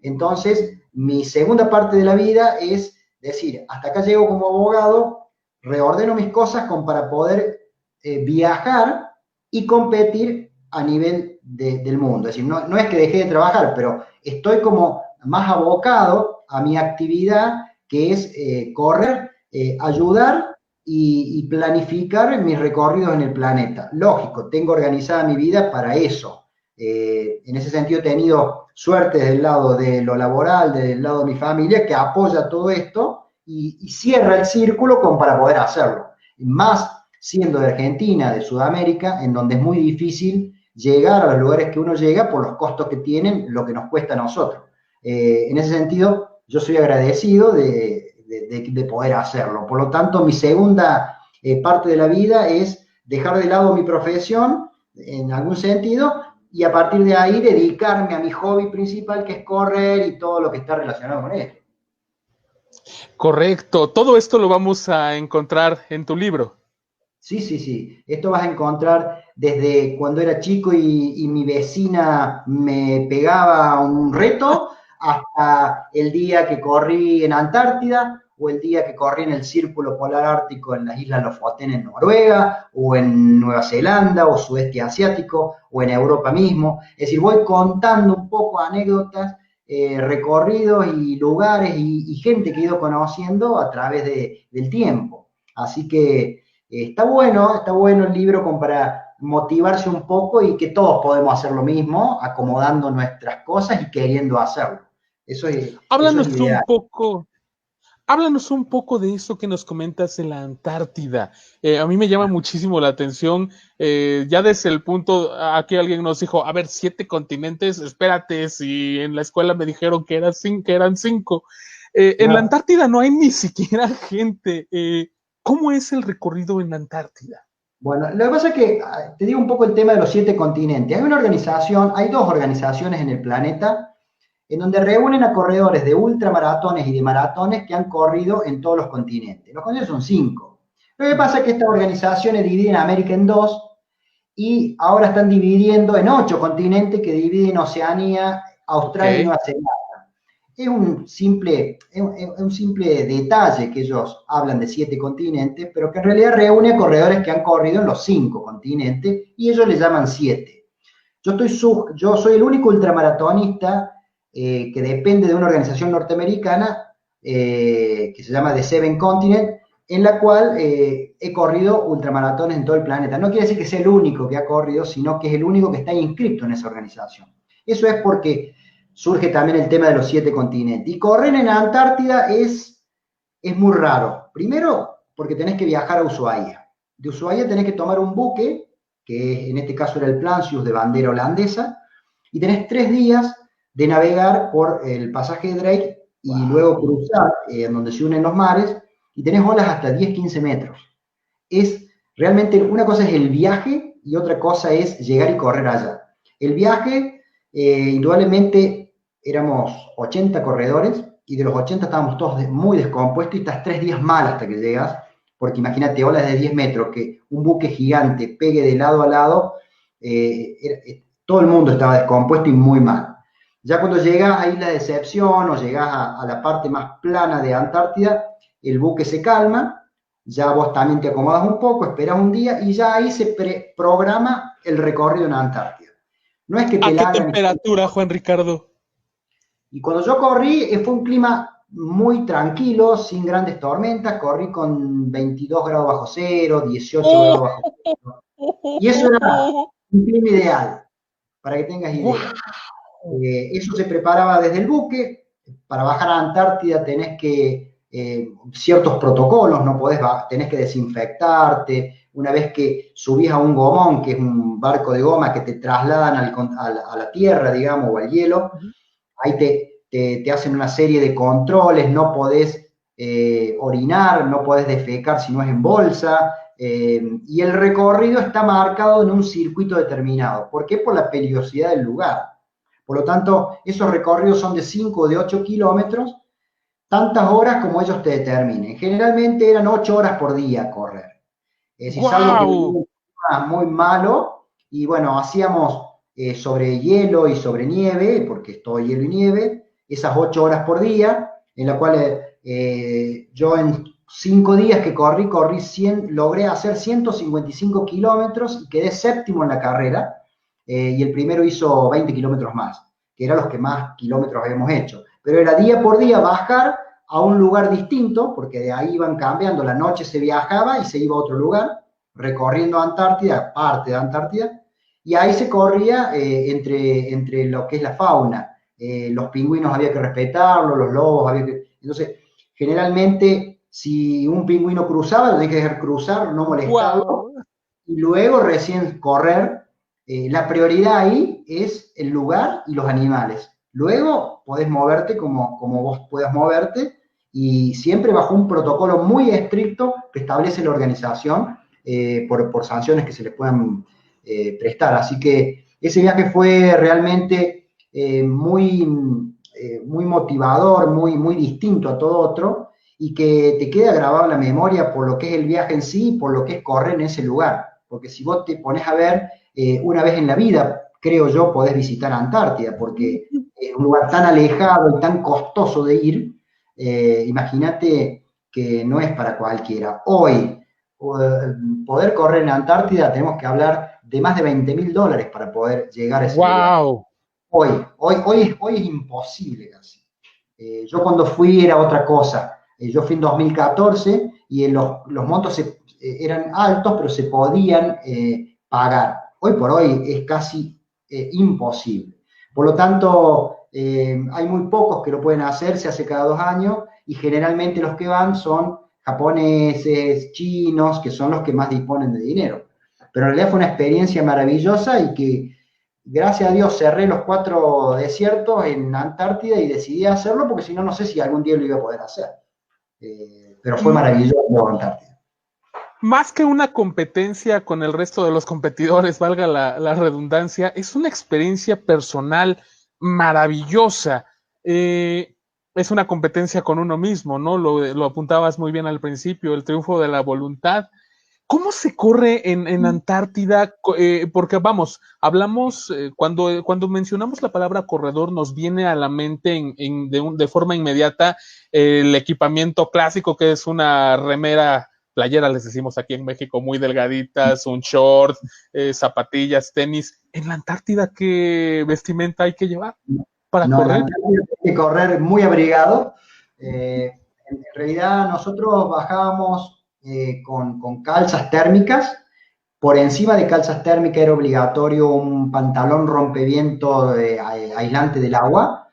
Entonces, mi segunda parte de la vida es decir, hasta acá llego como abogado, reordeno mis cosas para poder viajar y competir a nivel del mundo. Es decir, no es que dejé de trabajar, pero estoy como más abocado a mi actividad, que es correr, ayudar y planificar mis recorridos en el planeta. Lógico, tengo organizada mi vida para eso. En ese sentido he tenido suerte desde el lado de lo laboral, desde el lado de mi familia, que apoya todo esto, y cierra el círculo como para poder hacerlo. Más siendo de Argentina, de Sudamérica, en donde es muy difícil llegar a los lugares que uno llega por los costos que tienen, lo que nos cuesta a nosotros. En ese sentido, yo soy agradecido de poder hacerlo. Por lo tanto, mi segunda parte de la vida es dejar de lado mi profesión, en algún sentido, y a partir de ahí dedicarme a mi hobby principal, que es correr y todo lo que está relacionado con esto. Correcto. Todo esto lo vamos a encontrar en tu libro. Sí, sí, sí. Esto vas a encontrar desde cuando era chico y mi vecina me pegaba un reto hasta el día que corrí en Antártida o el día que corrí en el Círculo Polar Ártico en las Islas Lofoten en Noruega o en Nueva Zelanda o Sudeste Asiático o en Europa mismo. Es decir, voy contando un poco anécdotas, recorridos y lugares y gente que he ido conociendo a través del tiempo. Así que está bueno el libro como para motivarse un poco y que todos podemos hacer lo mismo, acomodando nuestras cosas y queriendo hacerlo. Eso es Háblanos un ideal. poco, háblanos un poco de eso que nos comentas en la Antártida. A mí me llama muchísimo la atención, ya desde el punto a que alguien nos dijo, a ver, 7 continentes, espérate, si en la escuela me dijeron que eran 5. En la Claro. Antártida no hay ni siquiera gente. ¿Cómo es el recorrido en la Antártida? Bueno, lo que pasa es que te digo un poco el tema de los 7 continentes. Hay dos organizaciones en el planeta en donde reúnen a corredores de ultramaratones y de maratones que han corrido en todos los continentes. Los continentes son 5. Lo que pasa es que estas organizaciones dividen América en dos y ahora están dividiendo en 8 continentes que dividen Oceanía, Australia y Ok. Nueva Zelanda. Es un simple detalle que ellos hablan de 7 continentes, pero que en realidad reúne a corredores que han corrido en los 5 continentes y ellos le llaman 7. Yo soy el único ultramaratonista que depende de una organización norteamericana que se llama The Seven Continent, en la cual he corrido ultramaratones en todo el planeta. No quiere decir que sea el único que ha corrido, sino que es el único que está inscrito en esa organización. Eso es porque surge también el tema de los 7 continentes. Y correr en la Antártida es muy raro. Primero, porque tenés que viajar a Ushuaia. De Ushuaia tenés que tomar un buque, que en este caso era el Plancius de bandera holandesa, y tenés 3 días de navegar por el pasaje de Drake y luego cruzar, donde se unen los mares, y tenés olas hasta 10-15 metros. Es realmente, una cosa es el viaje y otra cosa es llegar y correr allá. El viaje, indudablemente, éramos 80 corredores y de los 80 estábamos todos muy descompuestos y estás 3 días mal hasta que llegas, porque imagínate, olas de 10 metros, que un buque gigante pegue de lado a lado, todo el mundo estaba descompuesto y muy mal. Ya cuando llegas a Isla Decepción o llegas a la parte más plana de Antártida, el buque se calma, ya vos también te acomodas un poco, esperas un día y ya ahí se programa el recorrido en Antártida. No es que te ¿A qué la hagan. temperatura, Juan Ricardo? Y cuando yo corrí, fue un clima muy tranquilo, sin grandes tormentas, corrí con 22 grados bajo cero, 18 grados ¡Oh! bajo cero. Y eso era un clima ideal, para que tengas idea. Eso se preparaba desde el buque. Para bajar a Antártida tenés que ciertos protocolos, no tenés que desinfectarte. Una vez que subís a un gomón, que es un barco de goma que te trasladan a la tierra, digamos, o al hielo, ahí te hacen una serie de controles, no podés orinar, no podés defecar si no es en bolsa, y el recorrido está marcado en un circuito determinado. ¿Por qué? Por la peligrosidad del lugar. Por lo tanto, esos recorridos son de 5 o de 8 kilómetros, tantas horas como ellos te determinen. Generalmente eran 8 horas por día correr. Es decir, salvo que ¡Guau! hubo un clima muy malo, y bueno, hacíamos sobre hielo y sobre nieve, porque es todo hielo y nieve, esas 8 horas por día, en la cual yo en 5 días que corrí 100, logré hacer 155 kilómetros y quedé séptimo en la carrera, y el primero hizo 20 kilómetros más, que eran los que más kilómetros habíamos hecho. Pero era día por día bajar a un lugar distinto, porque de ahí iban cambiando, la noche se viajaba y se iba a otro lugar, recorriendo Antártida, parte de Antártida, y ahí se corría entre lo que es la fauna. Los pingüinos había que respetarlos, los lobos había que... Entonces, Generalmente, si un pingüino cruzaba, lo tenés que dejar cruzar, no molestarlo, Wow. y luego recién correr. La prioridad ahí es el lugar y los animales. Luego podés moverte como vos puedas moverte y siempre bajo un protocolo muy estricto que establece la organización por sanciones que se les puedan prestar. Así que ese viaje fue realmente muy motivador, muy distinto a todo otro y que te queda grabado en la memoria por lo que es el viaje en sí y por lo que es correr en ese lugar. Porque si vos te pones a ver, una vez en la vida, creo yo, podés visitar Antártida, porque es un lugar tan alejado y tan costoso de ir, imagínate que no es para cualquiera. Hoy, poder correr en Antártida, tenemos que hablar de más de $20.000 para poder llegar a ese lugar. Wow. Hoy es imposible casi. Yo cuando fui era otra cosa. Yo fui en 2014 y los montos eran altos, pero se podían pagar. Hoy por hoy es casi imposible. Por lo tanto, hay muy pocos que lo pueden hacer, se hace cada 2 años y generalmente los que van son japoneses, chinos, que son los que más disponen de dinero. Pero en realidad fue una experiencia maravillosa y que gracias a Dios cerré los 4 desiertos en Antártida y decidí hacerlo porque si no, no sé si algún día lo iba a poder hacer. Pero fue M- maravilloso Antártida. Más que una competencia con el resto de los competidores, valga la redundancia, es una experiencia personal maravillosa. Es una competencia con uno mismo, ¿no? Lo apuntabas muy bien al principio, el triunfo de la voluntad. ¿Cómo se corre en Antártida? Porque vamos, hablamos, cuando mencionamos la palabra corredor, nos viene a la mente de forma inmediata el equipamiento clásico, que es una remera, playera, les decimos aquí en México, muy delgaditas, un short, zapatillas, tenis. En la Antártida, ¿qué vestimenta hay que llevar para No, en correr? Antártida hay que correr muy abrigado. En realidad nosotros bajábamos con calzas térmicas. Por encima de calzas térmicas era obligatorio un pantalón rompeviento aislante del agua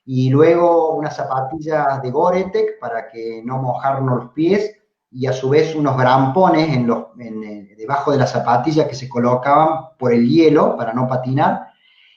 y luego unas zapatillas de Gore-Tex para que no mojarnos los pies y a su vez unos grampones debajo de la zapatilla que se colocaban por el hielo para no patinar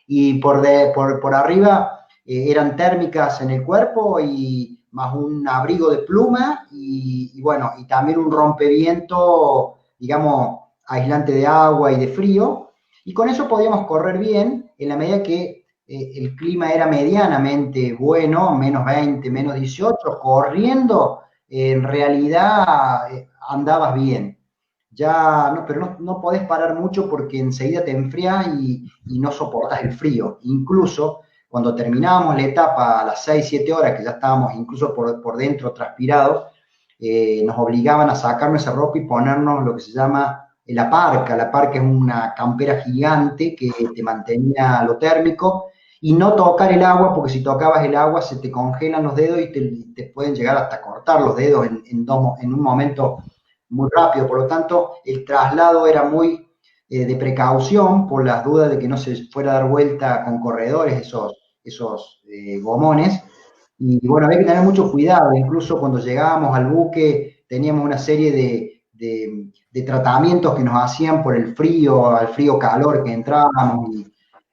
y por arriba eran térmicas en el cuerpo y más un abrigo de pluma y bueno, y también un rompeviento, digamos, aislante de agua y de frío, y con eso podíamos correr bien en la medida que el clima era medianamente bueno, -20, -18, corriendo, en realidad andabas bien. Ya, no, pero no podés parar mucho porque enseguida te enfrías y no soportas el frío. Incluso cuando terminábamos la etapa a las 6 7 horas, que ya estábamos incluso por dentro transpirados, nos obligaban a sacarnos esa ropa y ponernos lo que se llama la parca. La parca es una campera gigante que te mantenía lo térmico y no tocar el agua, porque si tocabas el agua se te congelan los dedos y te pueden llegar hasta cortar los dedos en un momento muy rápido. Por lo tanto, el traslado era muy de precaución por las dudas de que no se fuera a dar vuelta con corredores esos gomones. Y bueno, había que tener mucho cuidado. Incluso cuando llegábamos al buque teníamos una serie de tratamientos que nos hacían por el frío, al frío calor que entrábamos.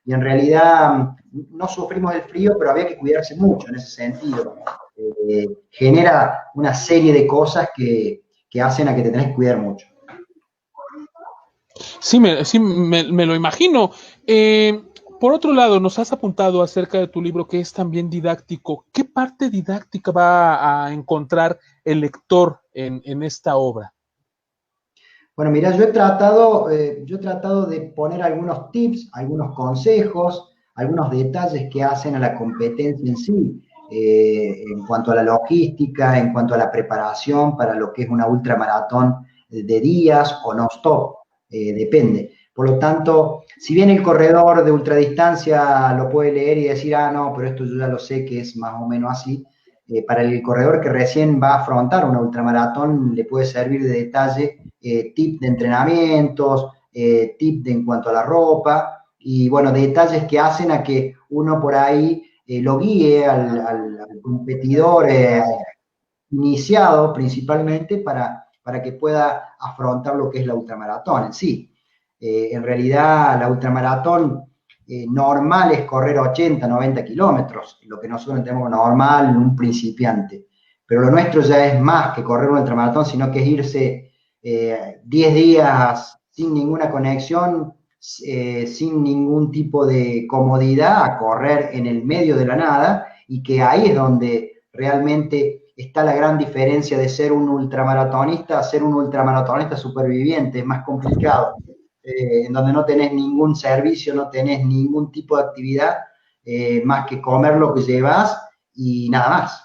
Y en realidad no sufrimos el frío, pero había que cuidarse mucho en ese sentido. Genera una serie de cosas que hacen a que te tenés que cuidar mucho. Sí, me lo imagino. Por otro lado, nos has apuntado acerca de tu libro que es también didáctico. ¿Qué parte didáctica va a encontrar el lector en esta obra? Bueno, mira, yo he tratado de poner algunos tips, algunos consejos, algunos detalles que hacen a la competencia en sí, en cuanto a la logística, en cuanto a la preparación para lo que es una ultramaratón de días o no-stop, depende. Por lo tanto, si bien el corredor de ultradistancia lo puede leer y decir, ah, no, pero esto yo ya lo sé que es más o menos así, para el corredor que recién va a afrontar una ultramaratón le puede servir de detalle tip de entrenamientos, tip en cuanto a la ropa y bueno, detalles que hacen a que uno por ahí lo guíe al competidor iniciado principalmente para que pueda afrontar lo que es la ultramaratón en sí. En realidad, la ultramaratón normal es correr 80, 90 kilómetros, lo que nosotros entendemos normal en un principiante. Pero lo nuestro ya es más que correr un ultramaratón, sino que es irse 10 días sin ninguna conexión, sin ningún tipo de comodidad, a correr en el medio de la nada, y que ahí es donde realmente está la gran diferencia de ser un ultramaratonista a ser un ultramaratonista superviviente. Es más complicado, en donde no tenés ningún servicio, no tenés ningún tipo de actividad, más que comer lo que llevas y nada más.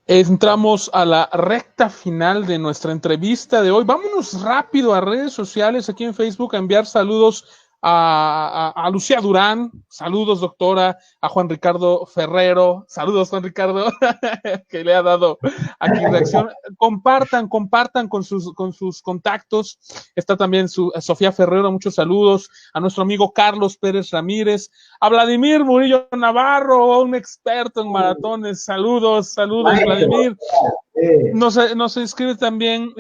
Entramos a la recta final de nuestra entrevista de hoy. Vámonos rápido a redes sociales, aquí en Facebook, a enviar saludos a Lucía Durán, saludos doctora, a Juan Ricardo Ferrero, saludos Juan Ricardo, que le ha dado aquí reacción. Compartan con sus contactos. Está también Sofía Ferrero, muchos saludos. A nuestro amigo Carlos Pérez Ramírez, a Vladimir Murillo Navarro, un experto en maratones. Saludos, Vladimir. Nos escribe también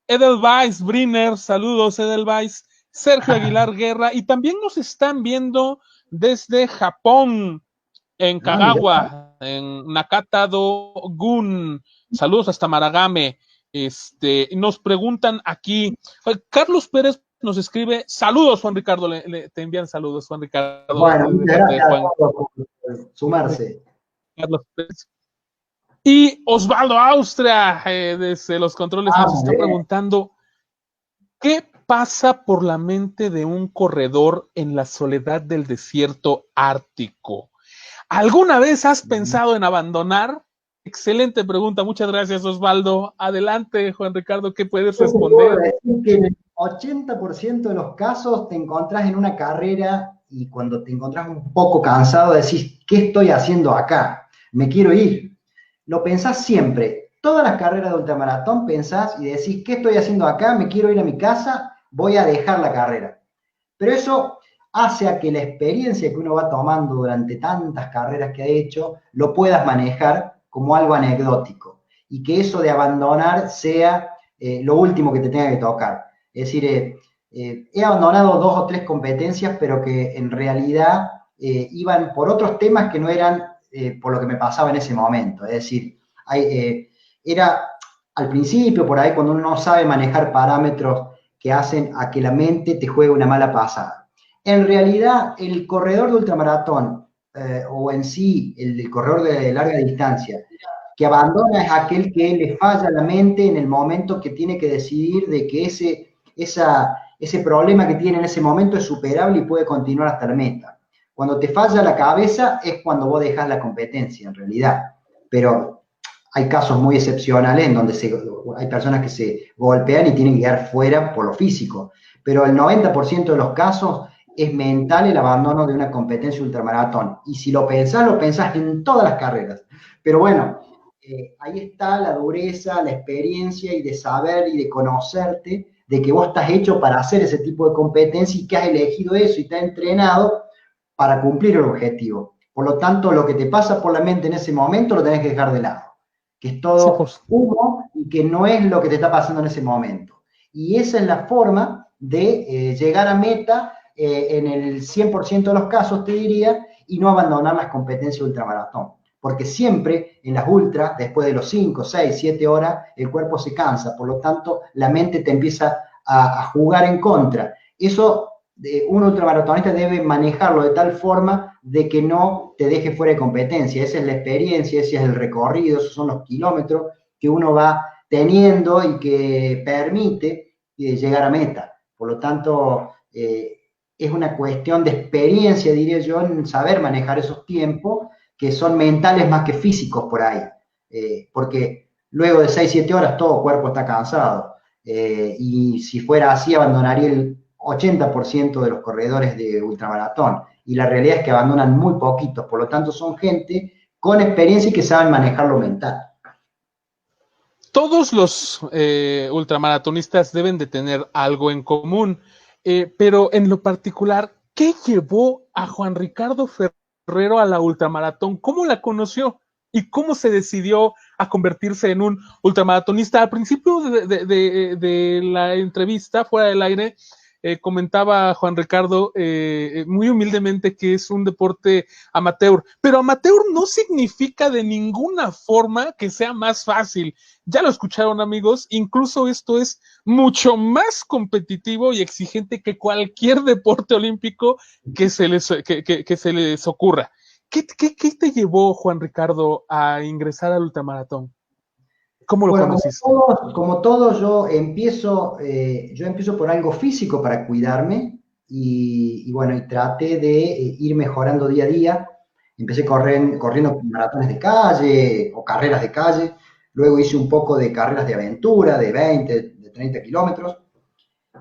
Edelweiss Briner, saludos Edelweiss. Sergio Aguilar Guerra, y también nos están viendo desde Japón, en Kagawa, en Nakata-do-gun. Saludos hasta Maragame. Nos preguntan aquí, Carlos Pérez nos escribe, saludos Juan Ricardo, te envían saludos Juan Ricardo. Bueno, muchas gracias por sumarse. Carlos Pérez. Y Osvaldo Austria, desde los controles, nos está preguntando, ¿qué pasa por la mente de un corredor en la soledad del desierto ártico? ¿Alguna vez has pensado en abandonar? Excelente pregunta, muchas gracias Osvaldo. Adelante, Juan Ricardo, ¿qué puedes responder? Decir que en el 80% de los casos te encontrás en una carrera y cuando te encontrás un poco cansado decís, ¿qué estoy haciendo acá? Me quiero ir. Lo pensás siempre. Todas las carreras de ultramaratón pensás y decís, ¿qué estoy haciendo acá? Me quiero ir a mi casa, voy a dejar la carrera. Pero eso hace a que la experiencia que uno va tomando durante tantas carreras que ha hecho, lo puedas manejar como algo anecdótico. Y que eso de abandonar sea lo último que te tenga que tocar. Es decir, he abandonado 2 o 3 competencias, pero que en realidad iban por otros temas que no eran por lo que me pasaba en ese momento. Es decir, era al principio, por ahí, cuando uno no sabe manejar parámetros que hacen a que la mente te juegue una mala pasada. En realidad, el corredor de ultramaratón, o en sí, el corredor de larga distancia, que abandona es aquel que le falla la mente en el momento que tiene que decidir de que ese problema que tiene en ese momento es superable y puede continuar hasta la meta. Cuando te falla la cabeza es cuando vos dejas la competencia, en realidad. Pero hay casos muy excepcionales en donde hay personas que se golpean y tienen que quedar fuera por lo físico. Pero el 90% de los casos es mental el abandono de una competencia ultramaratón. Y si lo pensás en todas las carreras. Pero bueno, ahí está la dureza, la experiencia y de saber y de conocerte, de que vos estás hecho para hacer ese tipo de competencia y que has elegido eso y te has entrenado para cumplir el objetivo. Por lo tanto, lo que te pasa por la mente en ese momento lo tenés que dejar de lado, que es todo humo y que no es lo que te está pasando en ese momento. Y esa es la forma de llegar a meta en el 100% de los casos, te diría, y no abandonar las competencias ultramaratón. Porque siempre en las ultras, después de los 5, 6, 7 horas, el cuerpo se cansa, por lo tanto, la mente te empieza a jugar en contra. Eso un ultramaratonista debe manejarlo de tal forma de que no te deje fuera de competencia. Esa es la experiencia, ese es el recorrido, esos son los kilómetros que uno va teniendo y que permite llegar a meta. Por lo tanto, es una cuestión de experiencia, diría yo, en saber manejar esos tiempos que son mentales más que físicos por ahí. Porque luego de 6, 7 horas todo cuerpo está cansado. Y si fuera así, abandonaría el 80% de los corredores de ultramaratón. Y la realidad es que abandonan muy poquitos. Por lo tanto, son gente con experiencia y que saben manejar lo mental. Todos los ultramaratonistas deben de tener algo en común, pero en lo particular, ¿qué llevó a Juan Ricardo Ferrero a la ultramaratón? ¿Cómo la conoció? y cómo se decidió a convertirse en un ultramaratonista. Al principio de la entrevista, fuera del aire, comentaba Juan Ricardo muy humildemente que es un deporte amateur, pero amateur no significa de ninguna forma que sea más fácil. Ya lo escucharon, amigos, incluso esto es mucho más competitivo y exigente que cualquier deporte olímpico que se les ocurra. ¿Qué te llevó, Juan Ricardo, a ingresar al ultramaratón? ¿Cómo lo Bueno, conociste? como todos, yo empiezo por algo físico para cuidarme y bueno, y traté de ir mejorando día a día. Empecé corriendo maratones de calle o carreras de calle, luego hice un poco de carreras de aventura de 20, de 30 kilómetros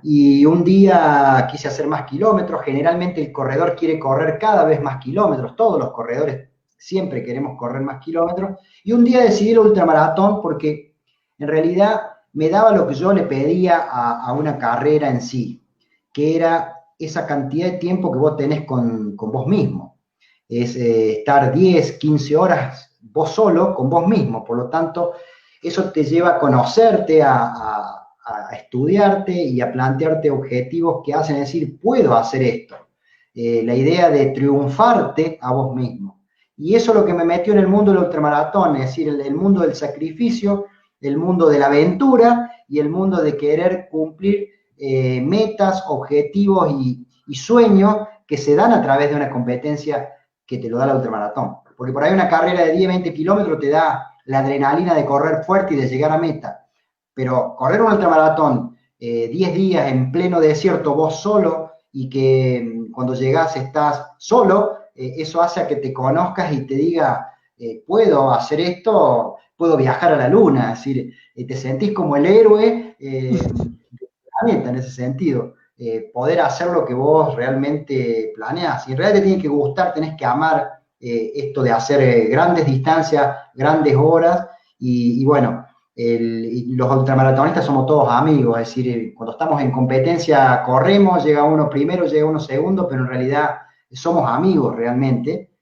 y un día quise hacer más kilómetros. Generalmente el corredor quiere correr cada vez más kilómetros, todos los corredores siempre queremos correr más kilómetros y un día decidí el ultramaratón porque en realidad me daba lo que yo le pedía a una carrera en sí, que era esa cantidad de tiempo que vos tenés con vos mismo. Es estar 10, 15 horas vos solo con vos mismo. Por lo tanto, eso te lleva a conocerte, a estudiarte y a plantearte objetivos que hacen decir, puedo hacer esto. La idea de triunfarte a vos mismo. Y eso es lo que me metió en el mundo del ultramaratón, es decir, el mundo del sacrificio, el mundo de la aventura y el mundo de querer cumplir metas, objetivos y sueños que se dan a través de una competencia que te lo da la ultramaratón. Porque por ahí una carrera de 10, 20 kilómetros te da la adrenalina de correr fuerte y de llegar a meta. Pero correr un ultramaratón 10 días en pleno desierto vos solo y que cuando llegás estás solo, eso hace a que te conozcas y te diga, puedo hacer esto, puedo viajar a la luna, es decir, te sentís como el héroe del planeta en ese sentido. Poder hacer lo que vos realmente planeás. Y en realidad te tiene que gustar, tenés que amar esto de hacer grandes distancias, grandes horas, y bueno, los ultramaratonistas somos todos amigos, es decir, cuando estamos en competencia corremos, llega uno primero, llega uno segundo, pero en realidad somos amigos realmente,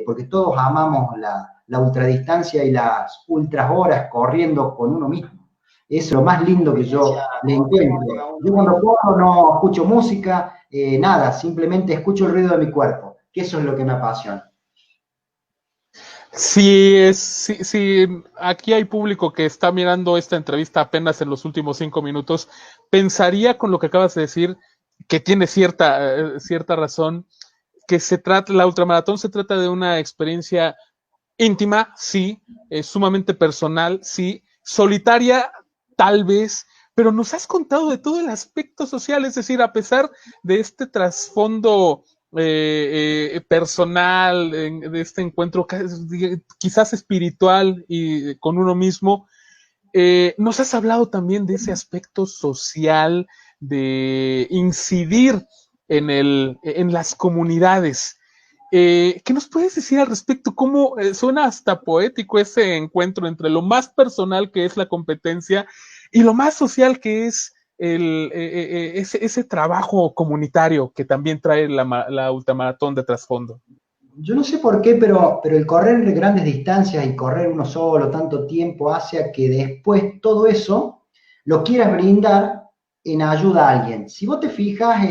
porque todos amamos la ultradistancia y las ultras horas corriendo con uno mismo. Es lo más lindo que yo le encuentro. Yo cuando corro no escucho música, nada, simplemente escucho el ruido de mi cuerpo, que eso es lo que me apasiona. Si aquí hay público que está mirando esta entrevista apenas en los últimos 5 minutos, pensaría con lo que acabas de decir que tiene cierta razón, que la ultramaratón se trata de una experiencia íntima, sí, sumamente personal, sí, solitaria, tal vez, pero nos has contado de todo el aspecto social, es decir, a pesar de este trasfondo personal, de este encuentro quizás espiritual y con uno mismo, nos has hablado también de ese aspecto social, de incidir en las comunidades. ¿Qué nos puedes decir al respecto? ¿Cómo suena hasta poético ese encuentro entre lo más personal que es la competencia y lo más social que es ese trabajo comunitario que también trae la ultramaratón de trasfondo? Yo no sé por qué, pero el correr grandes distancias y correr uno solo tanto tiempo hace a que después todo eso lo quieras brindar en ayuda a alguien. Si vos te fijas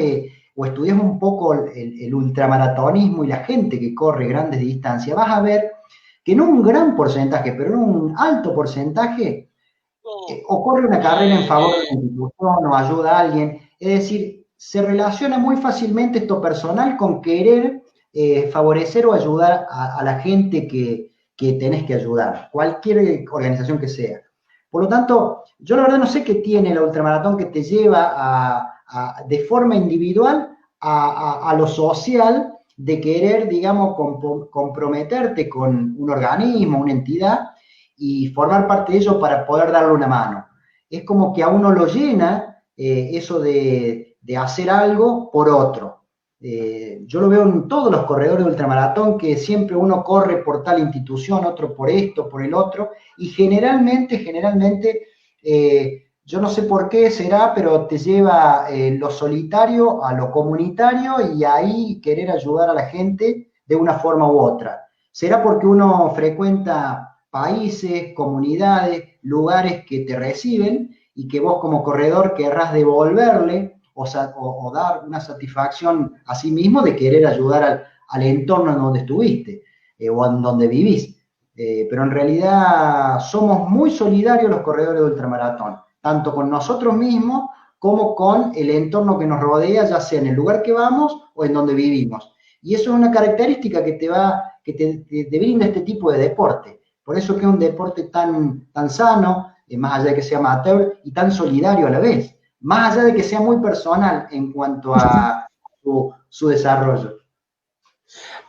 o estudias un poco el ultramaratonismo y la gente que corre grandes distancias, vas a ver que en un gran porcentaje, pero en un alto porcentaje, o corre una carrera en favor de una institución o ayuda a alguien. Es decir, se relaciona muy fácilmente esto personal con querer favorecer o ayudar a la gente que tenés que ayudar, cualquier organización que sea. Por lo tanto, yo la verdad no sé qué tiene la ultramaratón que te lleva de forma individual a lo social, de querer, digamos, comprometerte con un organismo, una entidad, y formar parte de ello para poder darle una mano. Es como que a uno lo llena eso de hacer algo por otro. Yo lo veo en todos los corredores de ultramaratón, que siempre uno corre por tal institución, otro por esto, por el otro, y generalmente, yo no sé por qué será, pero te lleva lo solitario a lo comunitario y ahí querer ayudar a la gente de una forma u otra. será porque uno frecuenta países, comunidades, lugares que te reciben y que vos como corredor querrás devolverle o dar una satisfacción a sí mismo de querer ayudar al entorno en donde estuviste o en donde vivís. Pero en realidad somos muy solidarios los corredores de ultramaratón, tanto con nosotros mismos como con el entorno que nos rodea, ya sea en el lugar que vamos o en donde vivimos. Y eso es una característica que te brinda este tipo de deporte. Por eso que es un deporte tan sano, más allá de que sea amateur, y tan solidario a la vez, más allá de que sea muy personal en cuanto a su desarrollo.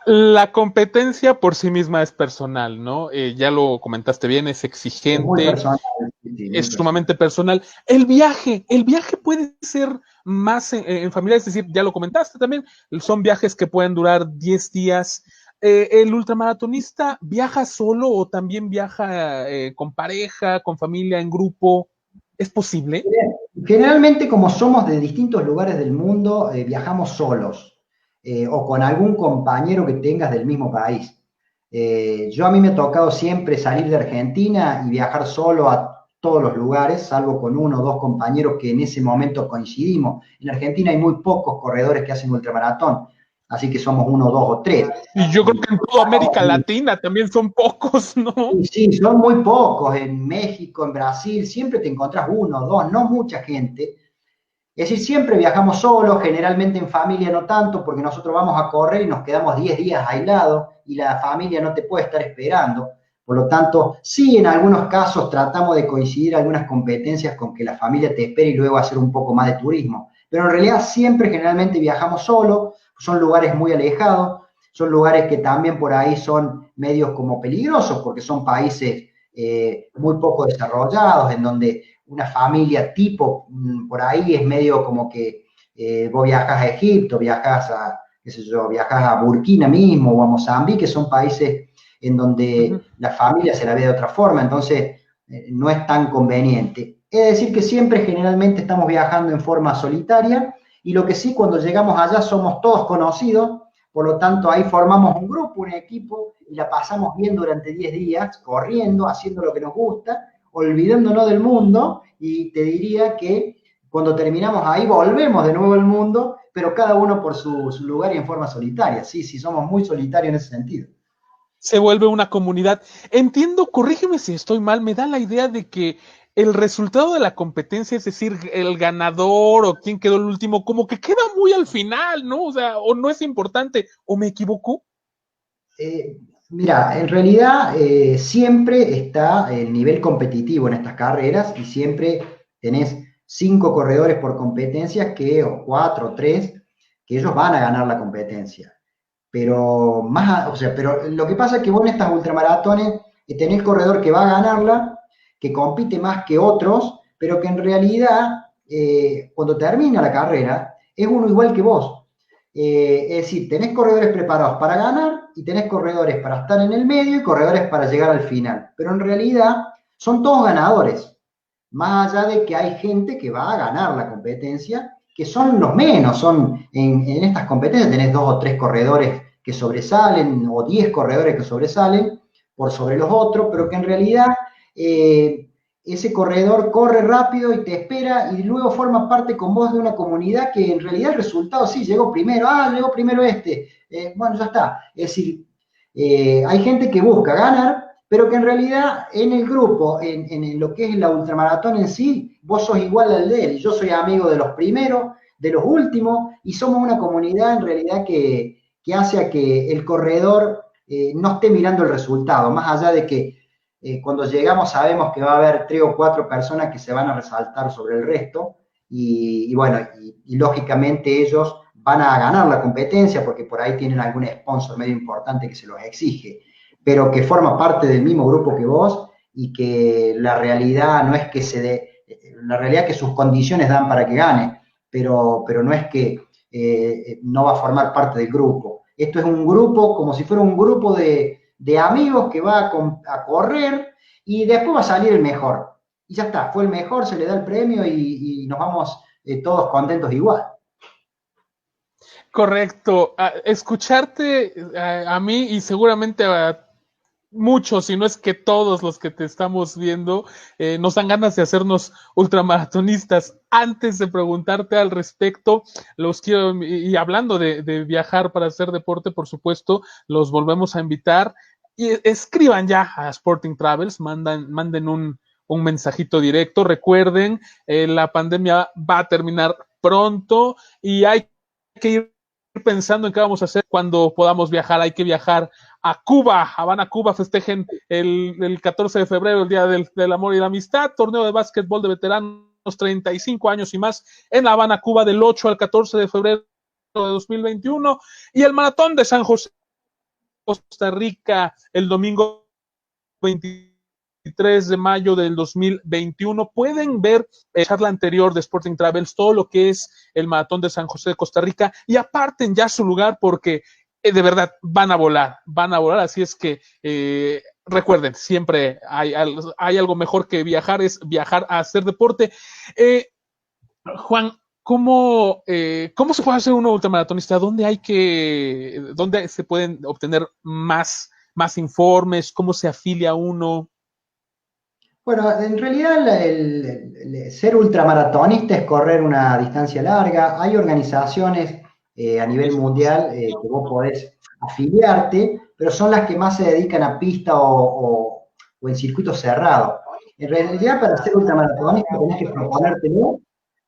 La competencia por sí misma es personal, ¿no? Ya lo comentaste bien, es Es muy exigente, personal, sí, muy es personal. sumamente personal. El viaje puede ser más en familia, es decir, ya lo comentaste también, son viajes que pueden durar 10 días. ¿El ultramaratonista viaja solo o también viaja con pareja, con familia, en grupo? ¿Es posible? Generalmente, como somos de distintos lugares del mundo, viajamos solos o con algún compañero que tengas del mismo país. Yo a mí me ha tocado siempre salir de Argentina y viajar solo a todos los lugares, salvo con uno o dos compañeros que en ese momento coincidimos. En Argentina hay muy pocos corredores que hacen ultramaratón, así que somos uno, dos o tres. Y yo creo Y que en toda América Latina también son pocos, ¿no? sí, sí, son muy pocos. En México, en Brasil, siempre te encontrás uno, dos, no mucha gente. Es decir, siempre viajamos solos, generalmente en familia no tanto, porque nosotros vamos a correr y nos quedamos 10 días aislados y la familia no te puede estar esperando. Por lo tanto, sí, en algunos casos tratamos de coincidir algunas competencias con que la familia te espere y luego hacer un poco más de turismo. Pero en realidad siempre generalmente viajamos solos, son lugares muy alejados, son lugares que también por ahí son medios como peligrosos, porque son países muy poco desarrollados, en donde una familia tipo, por ahí es medio como que vos viajas a Egipto, viajas a, qué sé yo, viajas a Burkina mismo o a Mozambique, que son países en Uh -huh. donde la familia se la ve de otra forma, entonces no es tan conveniente. Es decir, que siempre generalmente estamos viajando en forma solitaria y lo que sí, cuando llegamos allá somos todos conocidos, por lo tanto ahí formamos un grupo, un equipo y la pasamos bien durante 10 días, corriendo, haciendo lo que nos gusta, olvidándonos del mundo y te diría que cuando terminamos ahí volvemos de nuevo al mundo, pero cada uno por su lugar y en forma solitaria. Sí, sí, somos muy solitarios en ese sentido. Se vuelve una comunidad. Entiendo, corrígeme si estoy mal, me da la idea de que el resultado de la competencia, es decir, el ganador o quién quedó el último, como que queda muy al final, ¿no? O sea, o no es importante, o me equivoco. Mira, en realidad siempre está el nivel competitivo en estas carreras y siempre tenés 5 corredores por competencia o 4 o 3, que ellos van a ganar la competencia. Pero o sea, pero lo que pasa es que vos en estas ultramaratones tenés el corredor que va a ganarla, que compite más que otros, pero que en realidad cuando termina la carrera es uno igual que vos. Es decir, tenés corredores preparados para ganar y tenés corredores para estar en el medio y corredores para llegar al final. Pero en realidad son todos ganadores, más allá de que hay gente que va a ganar la competencia, que son los menos, son en estas competencias tenés 2 o 3 corredores que sobresalen o 10 corredores que sobresalen por sobre los otros, pero que en realidad ese corredor corre rápido y te espera y luego forma parte con vos de una comunidad que en realidad el resultado sí, llegó primero este, bueno, ya está. Es decir, hay gente que busca ganar, pero que en realidad en el grupo, en lo que es la ultramaratón en sí, vos sos igual al de él. Yo soy amigo de los primeros, de los últimos, y somos una comunidad en realidad que hace a que el corredor no esté mirando el resultado, más allá de que cuando llegamos sabemos que va a haber 3 o 4 personas que se van a resaltar sobre el resto, y bueno, y lógicamente ellos van a ganar la competencia porque por ahí tienen algún sponsor medio importante que se los exige, pero que forma parte del mismo grupo que vos y que la realidad no es que se dé, la realidad es que sus condiciones dan para que gane, pero no es que no va a formar parte del grupo. Esto es un grupo como si fuera un grupo de amigos que va a correr y después va a salir el mejor. Y ya está, fue el mejor, se le da el premio y nos vamos todos contentos igual. Correcto. Escucharte a mí y seguramente a muchos, si no es que todos los que te estamos viendo, nos dan ganas de hacernos ultramaratonistas. Antes de preguntarte al respecto, los quiero, y hablando de viajar para hacer deporte, por supuesto, los volvemos a invitar. Y escriban ya a Sporting Travels, manden un mensajito directo. Recuerden, la pandemia va a terminar pronto y hay que ir pensando en qué vamos a hacer cuando podamos viajar. Hay que viajar a Cuba, Habana, Cuba, festejen el 14 de febrero, el Día del Amor y la Amistad, torneo de básquetbol de veteranos, 35 años y más, en La Habana, Cuba, del 8 al 14 de febrero de 2021, y el Maratón de San José, Costa Rica, el domingo 23 de mayo del 2021. Pueden ver la charla anterior de Sporting Travels, todo lo que es el Maratón de San José de Costa Rica, y aparten ya su lugar porque de verdad van a volar, así es que recuerden, siempre hay algo mejor que viajar, es viajar a hacer deporte. Juan, ¿cómo se puede hacer uno ultramaratonista? ¿Dónde se pueden obtener más informes? ¿Cómo se afilia uno? Bueno, en realidad ser ultramaratonista es correr una distancia larga. Hay organizaciones a nivel mundial que vos podés afiliarte, pero son las que más se dedican a pista o en circuito cerrado. En realidad, para ser ultramaratonista tenés que proponértelo,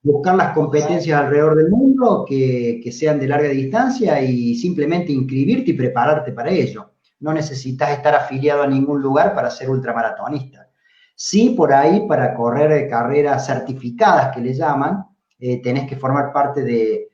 buscar las competencias alrededor del mundo que sean de larga distancia y simplemente inscribirte y prepararte para ello. No necesitas estar afiliado a ningún lugar para ser ultramaratonista. Sí, por ahí, para correr carreras certificadas que le llaman, tenés que formar parte de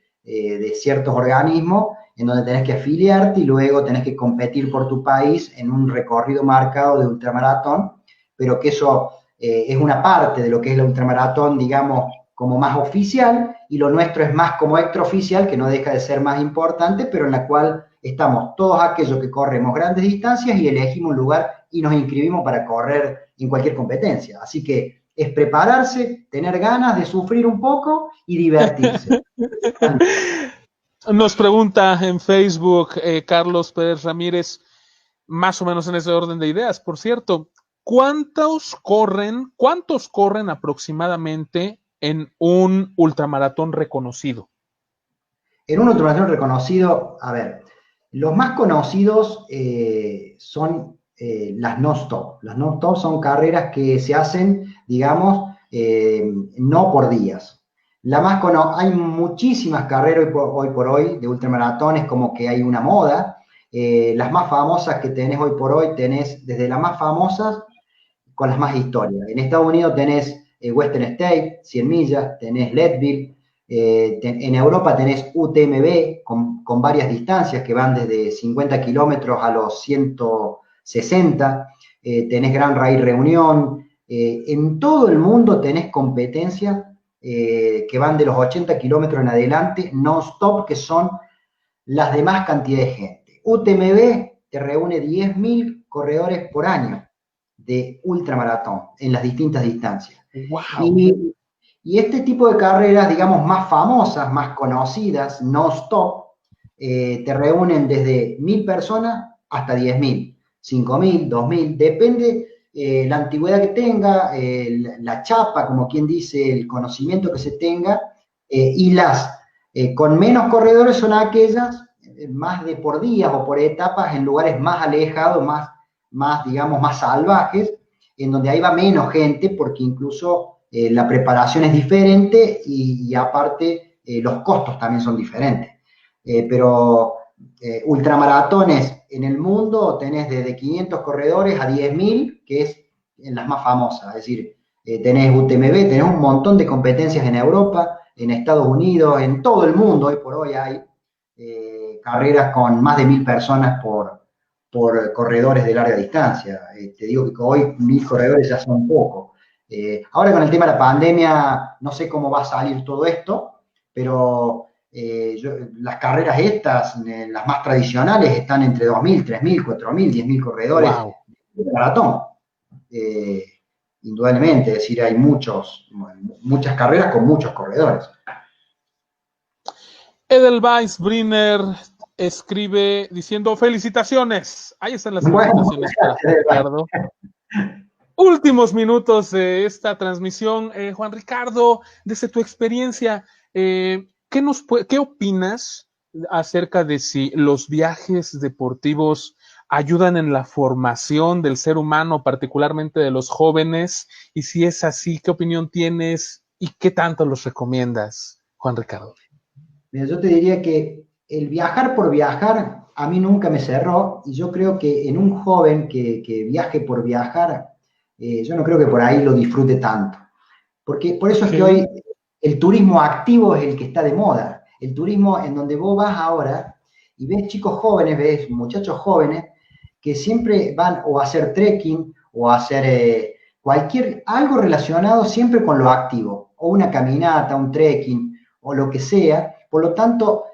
ciertos organismos en donde tenés que afiliarte y luego tenés que competir por tu país en un recorrido marcado de ultramaratón, pero que eso es una parte de lo que es la ultramaratón, digamos, como más oficial, y lo nuestro es más como extraoficial, que no deja de ser más importante, pero en la cual estamos todos aquellos que corremos grandes distancias y elegimos un lugar y nos inscribimos para correr en cualquier competencia. Así que es prepararse, tener ganas de sufrir un poco y divertirse. Nos pregunta en Facebook Carlos Pérez Ramírez, más o menos en ese orden de ideas, por cierto, ¿cuántos corren aproximadamente en un ultramaratón reconocido? En un ultramaratón reconocido, a ver, los más conocidos son las no-stop. Las no-stop son carreras que se hacen, digamos, no por días. Hay muchísimas carreras hoy por hoy de ultramaratones, como que hay una moda. Las más famosas que tenés hoy por hoy, tenés desde las más famosas con las más historias. En Estados Unidos tenés Western State, 100 millas, tenés Leadville, en Europa tenés UTMB con varias distancias que van desde 50 kilómetros a los 160, tenés Grand Raid Reunión, en todo el mundo tenés competencias que van de los 80 kilómetros en adelante, non-stop, que son las de más cantidad de gente. UTMB te reúne 10.000 corredores por año de ultramaratón en las distintas distancias. Wow. Y este tipo de carreras, digamos, más famosas, más conocidas, no-stop, te reúnen desde 1.000 personas hasta 10.000, 5.000, 2.000, depende la antigüedad que tenga, la chapa, como quien dice, el conocimiento que se tenga, y las con menos corredores son aquellas más de por días o por etapas en lugares más alejados, digamos, más salvajes, en donde ahí va menos gente, porque incluso la preparación es diferente y aparte los costos también son diferentes. Pero ultramaratones en el mundo tenés desde 500 corredores a 10.000, que es en las más famosas, es decir, tenés UTMB, tenés un montón de competencias en Europa, en Estados Unidos, en todo el mundo, hoy por hoy hay carreras con más de 1.000 personas por corredores de larga distancia. Te digo que hoy 1.000 corredores ya son pocos. Ahora con el tema de la pandemia, no sé cómo va a salir todo esto, pero las carreras estas, las más tradicionales, están entre 2.000, 3.000, 4.000, 10.000 corredores de maratón. Indudablemente, es decir, hay muchas carreras con muchos corredores. Edelweiss Briner escribe diciendo felicitaciones. Ahí están las Bueno, felicitaciones para Juan Ricardo. Últimos minutos de esta transmisión. Juan Ricardo, desde tu experiencia, ¿qué opinas acerca de si los viajes deportivos ayudan en la formación del ser humano, particularmente de los jóvenes? Y si es así, ¿qué opinión tienes y qué tanto los recomiendas, Juan Ricardo? Mira, yo te diría que el viajar por viajar a mí nunca me cerró y yo creo que en un joven que viaje por viajar, yo no creo que por ahí lo disfrute tanto. Porque por eso es que hoy el turismo activo es el que está de moda. El turismo en donde vos vas ahora y ves chicos jóvenes, ves muchachos jóvenes que siempre van o a hacer trekking o a hacer algo relacionado siempre con lo activo, o una caminata, un trekking o lo que sea. Por lo tanto,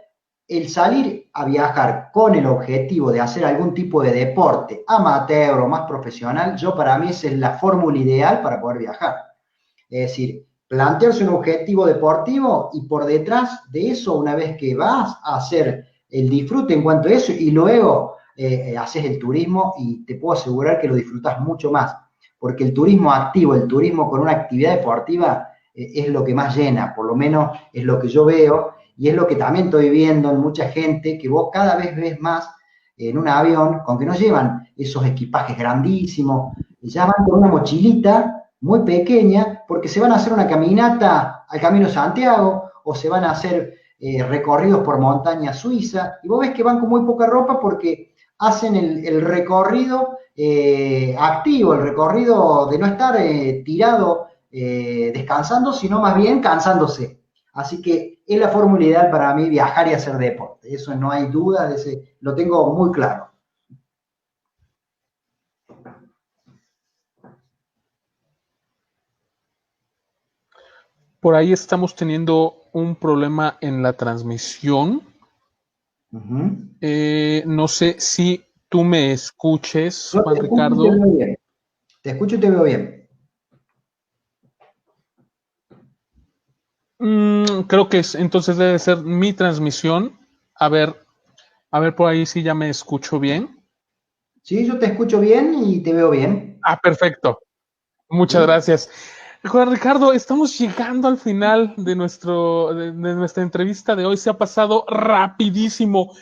el salir a viajar con el objetivo de hacer algún tipo de deporte amateur o más profesional, para mí esa es la fórmula ideal para poder viajar. Es decir, plantearse un objetivo deportivo y por detrás de eso, una vez que vas a hacer el disfrute en cuanto a eso y luego haces el turismo y te puedo asegurar que lo disfrutas mucho más, porque el turismo activo, el turismo con una actividad deportiva es lo que más llena, por lo menos es lo que yo veo y es lo que también estoy viendo en mucha gente, que vos cada vez ves más en un avión, con que no llevan esos equipajes grandísimos, ya van con una mochilita muy pequeña, porque se van a hacer una caminata al Camino Santiago o se van a hacer recorridos por montaña suiza, y vos ves que van con muy poca ropa porque hacen el recorrido activo, el recorrido de no estar tirado descansando, sino más bien cansándose. Así que es la fórmula ideal para mí viajar y hacer deporte. Eso no hay duda, lo tengo muy claro. Por ahí estamos teniendo un problema en la transmisión. No sé si tú me escuches, Yo Juan Ricardo. Te escucho y te veo bien. Creo que entonces debe ser mi transmisión. A ver por ahí si ya me escucho bien. Sí, yo te escucho bien y te veo bien. Perfecto. Muchas ¿Sí? gracias. Juan Ricardo, estamos llegando al final de nuestra entrevista de hoy. Se ha pasado rapidísimo.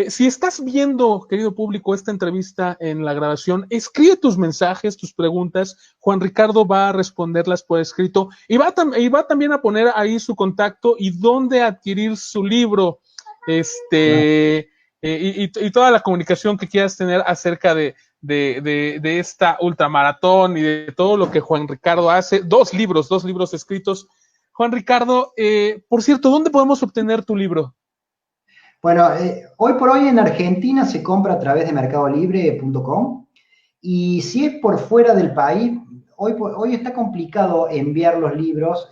Si estás viendo, querido público, esta entrevista en la grabación, escribe tus mensajes, tus preguntas. Juan Ricardo va a responderlas por escrito y va también a poner ahí su contacto y dónde adquirir su libro. Y toda la comunicación que quieras tener acerca de esta ultramaratón y de todo lo que Juan Ricardo hace. Dos libros escritos. Juan Ricardo, por cierto, ¿dónde podemos obtener tu libro? Bueno, hoy por hoy en Argentina se compra a través de mercadolibre.com y si es por fuera del país, hoy está complicado enviar los libros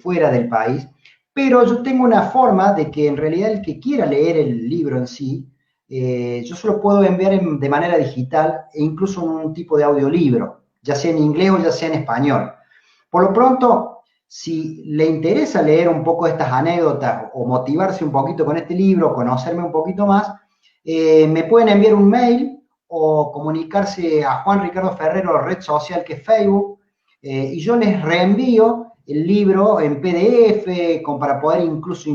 fuera del país, pero yo tengo una forma de que en realidad el que quiera leer el libro en sí, yo se lo puedo enviar de manera digital e incluso en un tipo de audiolibro, ya sea en inglés o ya sea en español. Por lo pronto, si le interesa leer un poco estas anécdotas o motivarse un poquito con este libro, conocerme un poquito más, me pueden enviar un mail o comunicarse a Juan Ricardo Ferrero, red social que es Facebook, y yo les reenvío el libro en PDF para poder incluso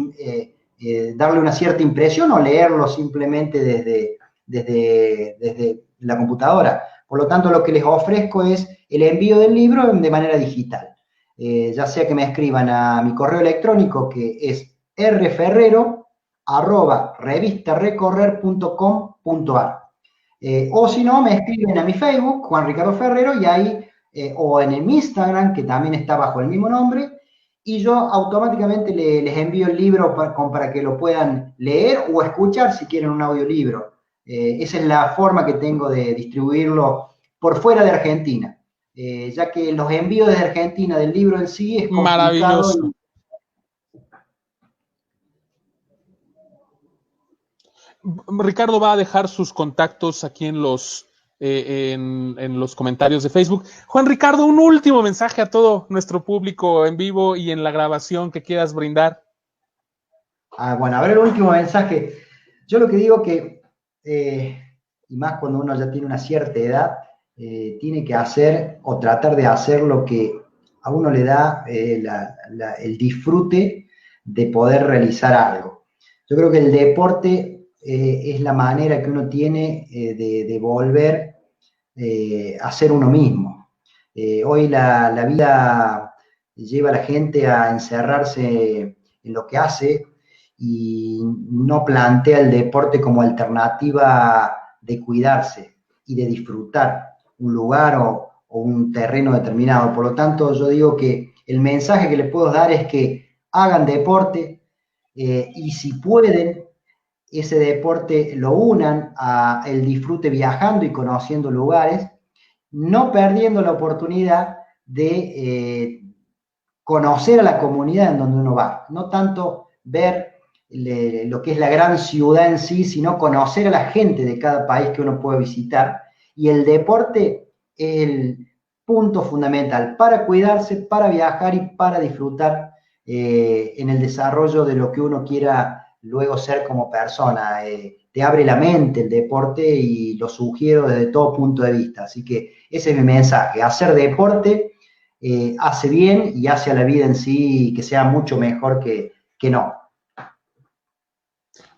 darle una cierta impresión o leerlo simplemente desde la computadora. Por lo tanto, lo que les ofrezco es el envío del libro de manera digital. Ya sea que me escriban a mi correo electrónico que es rferrero@revistarecorrer.com.ar, o si no, me escriben a mi Facebook, Juan Ricardo Ferrero, y ahí, o en el Instagram, que también está bajo el mismo nombre, y yo automáticamente les envío el libro para que lo puedan leer o escuchar si quieren un audiolibro. Esa es la forma que tengo de distribuirlo por fuera de Argentina, ya que los envíos desde Argentina del libro en sí es complicado. Maravilloso. Ricardo va a dejar sus contactos aquí en los comentarios de Facebook. Juan Ricardo, un último mensaje a todo nuestro público en vivo y en la grabación que quieras brindar. Bueno, a ver el último mensaje. Yo lo que digo que, y más cuando uno ya tiene una cierta edad, tiene que hacer o tratar de hacer lo que a uno le da el disfrute de poder realizar algo. Yo creo que el deporte es la manera que uno tiene de volver a ser uno mismo. Hoy la vida lleva a la gente a encerrarse en lo que hace y no plantea el deporte como alternativa de cuidarse y de disfrutar un lugar o un terreno determinado. Por lo tanto, yo digo que el mensaje que les puedo dar es que hagan deporte y si pueden, ese deporte lo unan a el disfrute viajando y conociendo lugares, no perdiendo la oportunidad de conocer a la comunidad en donde uno va, no tanto ver lo que es la gran ciudad en sí, sino conocer a la gente de cada país que uno puede visitar. Y el deporte es el punto fundamental para cuidarse, para viajar y para disfrutar en el desarrollo de lo que uno quiera luego ser como persona. Te abre la mente el deporte y lo sugiero desde todo punto de vista. Así que ese es mi mensaje, hacer deporte hace bien y hace a la vida en sí que sea mucho mejor que no.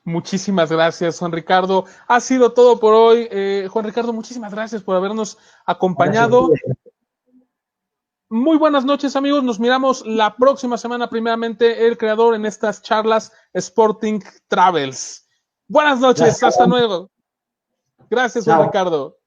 Muchísimas gracias, Juan Ricardo. Ha sido todo por hoy. Juan Ricardo, muchísimas gracias por habernos Gracias a acompañado. ustedes. Muy buenas noches, amigos. Nos miramos la próxima semana, primeramente, el creador en estas charlas Sporting Travels. Buenas noches, Gracias. hasta luego. Gracias, Juan Chao. Ricardo.